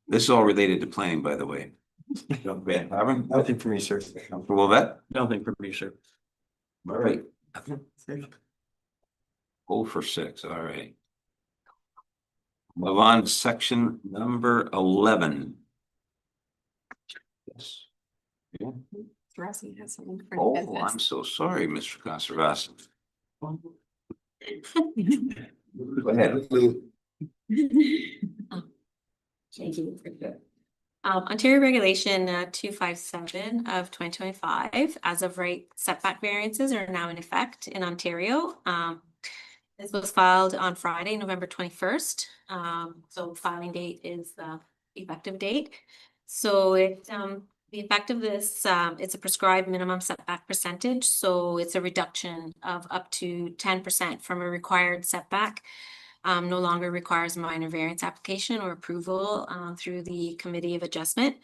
This is all related to planning, by the way. Nothing for me, sir. Comfortable with that? Nothing for me, sir. All right. 0 for 6, all right. Move on to section number 11. Yes. Yeah. Rossi has something for Oh, business. I'm so sorry, Mr. Conservas. Go ahead. Thank you. Ontario Regulation 257 of 2025, as of right, setback variances are now in effect in Ontario. This was filed on Friday, November 21st. So filing date is the effective date. So the effect of this, it's a prescribed minimum setback percentage. So it's a reduction of up to 10% from a required setback. No longer requires minor variance application or approval through the Committee of Adjustment.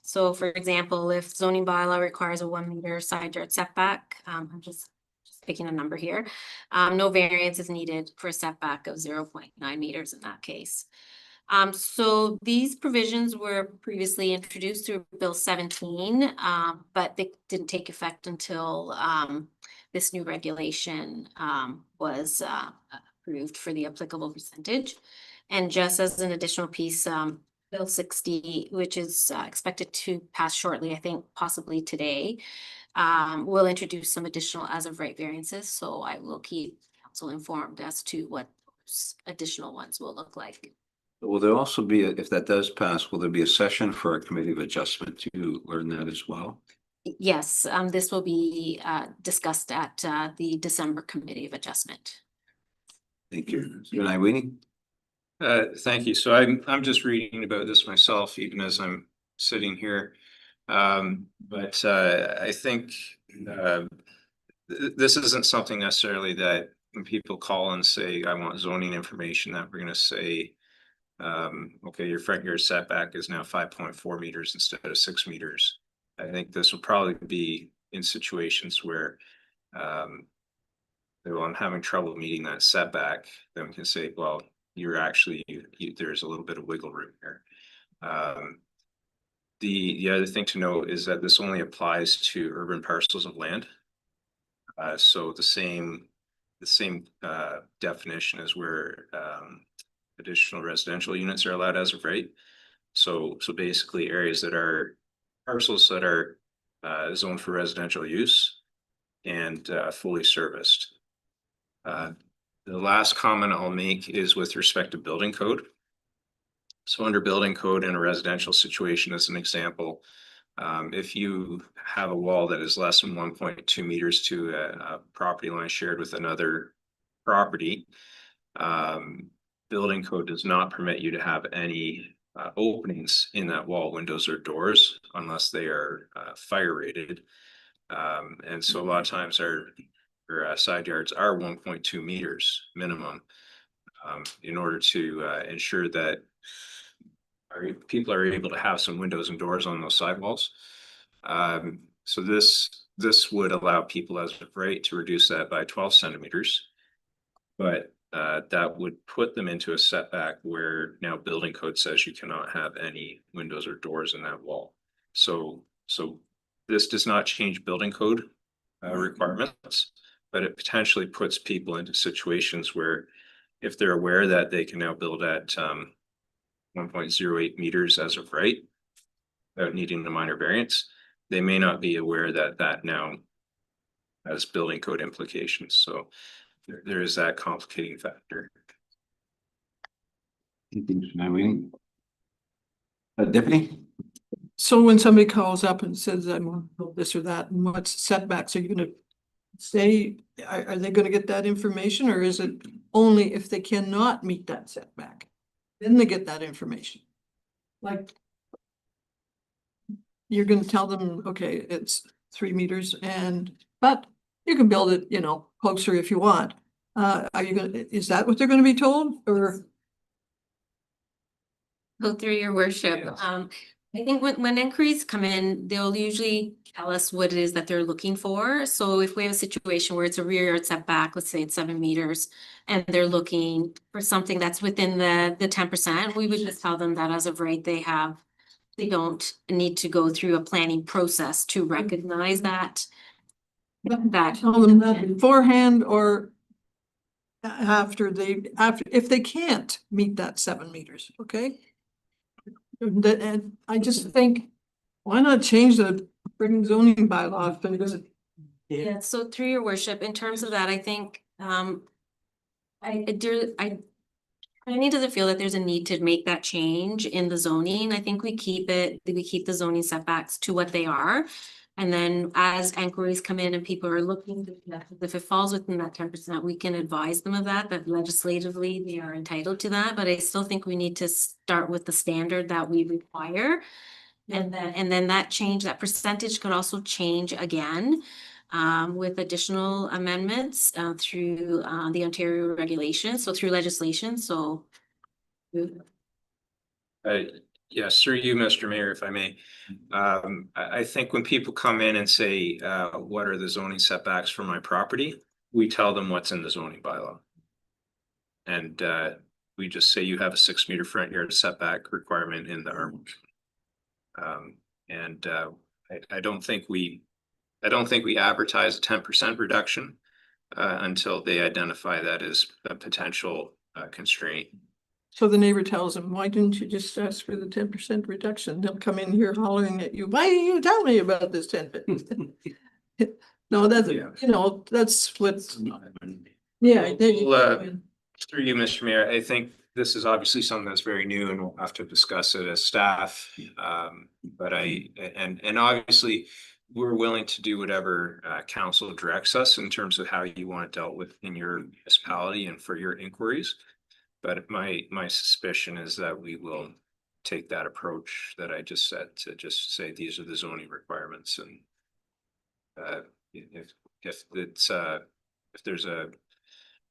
So for example, if zoning bylaw requires a 1 meter side yard setback, I'm just picking a number here, no variance is needed for a setback of 0.9 meters in that case. So these provisions were previously introduced through Bill 17, but they didn't take effect until this new regulation was approved for the applicable percentage. And just as an additional piece, Bill 60, which is expected to pass shortly, I think possibly today, will introduce some additional as of right variances. So I will keep council informed as to what those additional ones will look like. Will there also be, if that does pass, will there be a session for our Committee of Adjustment to learn that as well? Yes, this will be discussed at the December Committee of Adjustment. Thank you. Good night, Weenie. Thank you. So I'm just reading about this myself, even as I'm sitting here. But I think this isn't something necessarily that when people call and say, I want zoning information, that we're going to say, okay, your front yard setback is now 5.4 meters instead of 6 meters. I think this will probably be in situations where well, I'm having trouble meeting that setback. Then we can say, well, you're actually, there's a little bit of wiggle room here. The other thing to note is that this only applies to urban parcels of land. So the same definition as where additional residential units are allowed as of right. So basically areas that are parcels that are zoned for residential use and fully serviced. The last comment I'll make is with respect to building code. So under building code in a residential situation, as an example, if you have a wall that is less than 1.2 meters to a property line shared with another property, building code does not permit you to have any openings in that wall, windows or doors, unless they are fire rated. And so a lot of times our side yards are 1.2 meters minimum in order to ensure that our people are able to have some windows and doors on those sidewalls. So this would allow people as of right to reduce that by 12 centimeters, but that would put them into a setback where now building code says you cannot have any windows or doors in that wall. So this does not change building code requirements, but it potentially puts people into situations where if they're aware that they can now build at 1.08 meters as of right, without needing the minor variance, they may not be aware that that now has building code implications. So there is that complicating factor. Anything, Weenie? Deputy? So when somebody calls up and says, I want to build this or that, and what setbacks are you gonna say, are they gonna get that information, or is it only if they cannot meet that setback? Then they get that information? Like, you're gonna tell them, okay, it's 3 meters but you can build it, closer if you want. Is that what they're gonna be told, or? Go through your worship. I think when inquiries come in, they'll usually tell us what it is that they're looking for. So if we have a situation where it's a rear yard setback, let's say it's 7 meters, and they're looking for something that's within the 10%, we would just tell them that as of right, they don't need to go through a planning process to recognize that. Tell them that beforehand or if they can't meet that 7 meters, okay? And I just think, why not change the friggin' zoning bylaw? Because Yeah, so through your worship, in terms of that, I think, I doesn't feel that there's a need to make that change in the zoning. I think we keep the zoning setbacks to what they are. And then as inquiries come in and people are looking, if it falls within that 10%, we can advise them of that legislatively they are entitled to that. But I still think we need to start with the standard that we require. And then that percentage could also change again with additional amendments through the Ontario regulations, so through legislation, so. Yes, through you, Mr. Mayor, if I may. I think when people come in and say, what are the zoning setbacks for my property? We tell them what's in the zoning bylaw. And we just say you have a 6 meter front yard setback requirement in the R1. I don't think we advertise a 10% reduction until they identify that as a potential constraint. so the neighbor tells them, why didn't you just ask for the 10% reduction? They'll come in here hollering at you, why didn't you tell me about this 10%? No, that's, that's what. Yeah. Through you, Mr. Mayor, I think this is obviously something that's very new and we'll have to discuss it as staff. But obviously we're willing to do whatever council directs us in terms of how you want it dealt with in your municipality and for your inquiries. But my suspicion is that we will take that approach that I just said to just say these are the zoning requirements, and if there's a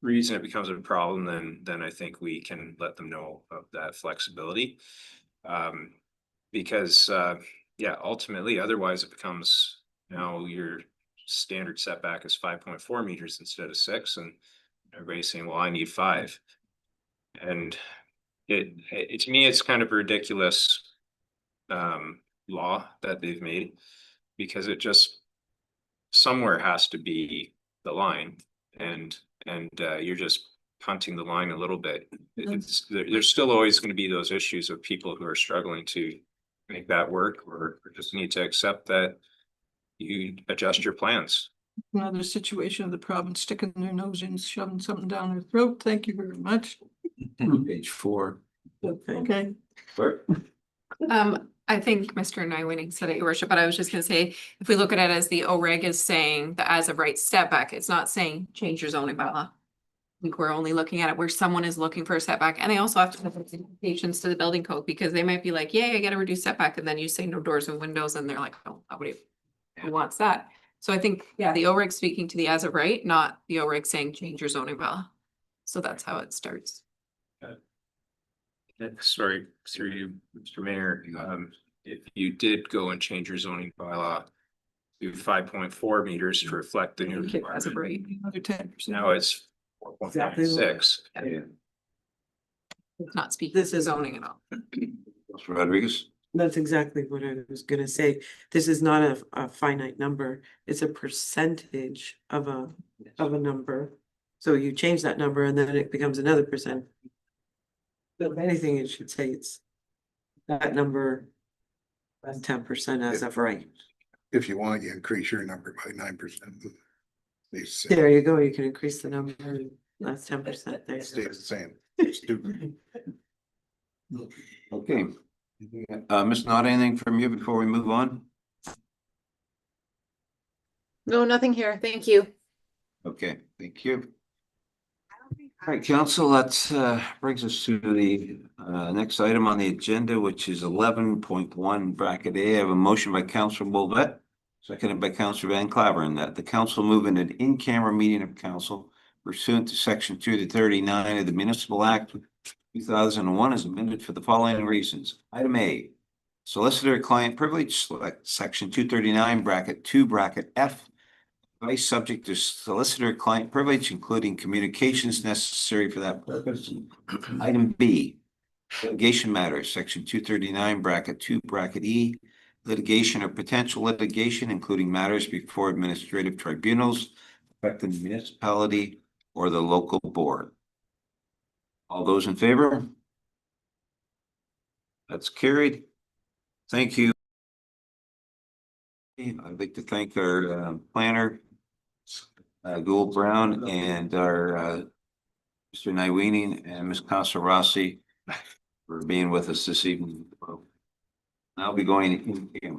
reason it becomes a problem, then I think we can let them know of that flexibility. Because ultimately, otherwise it becomes now your standard setback is 5.4 meters instead of 6, and everybody's saying, well, I need 5. And it to me, it's kind of a ridiculous law that they've made, because it just somewhere has to be the line, and you're just punting the line a little bit. There's still always going to be those issues of people who are struggling to make that work, or just need to accept that you adjust your plans. Another situation of the province sticking their nose in, shoving something down their throat. Thank you very much. Page 4. Okay. I think Mr. Nywinning said it, your worship, but I was just gonna say, if we look at it as the OREG is saying the as of right setback, it's not saying change your zoning bylaw. I think we're only looking at it where someone is looking for a setback, and they also have to have implications to the building code, because they might be like, yay, I gotta reduce setback, and then you say no doors and windows, and they're like, oh, nobody who wants that. So I think, the OREG speaking to the as of right, not the OREG saying change your zoning bylaw. So that's how it starts. Sorry, through you, Mr. Mayor, if you did go and change your zoning bylaw to 5.4 meters to reflect the new As of requirement, right. Another 10%. now it's 4.6. Not speaking This to is- zoning at all. Rodriguez? That's exactly what I was gonna say. This is not a finite number. It's a percentage of a number. So you change that number and then it becomes another percent. But if anything, it should say it's that number, 10% as of right. If you want, you increase your number by 9%. There you go. You can increase the number. That's 10% there. Stays the same. Stupid. Okay. Ms. Not anything from you before we move on? No, nothing here. Thank you. Okay, thank you. All right, council, that brings us to the next item on the agenda, which is 11.1 bracket A. I have a motion by Councilor Bovet, seconded by Councilor Van Claveren, that the council move in an in-camera meeting of council pursuant to section 239 of the Municipal Act 2001 as amended for the following reasons. Item A, solicitor client privilege, section 239 bracket 2 bracket F. Advice subject to solicitor client privilege, including communications necessary for that purpose. Item B, litigation matters, section 239 bracket 2 bracket E. Litigation or potential litigation, including matters before administrative tribunals affecting the municipality or the local board. All those in favor? That's carried. Thank you. I'd like to thank our planner, Gould Brown, and our Mr. Nyweenie and Ms. Casa Rossi for being with us this evening. I'll be going in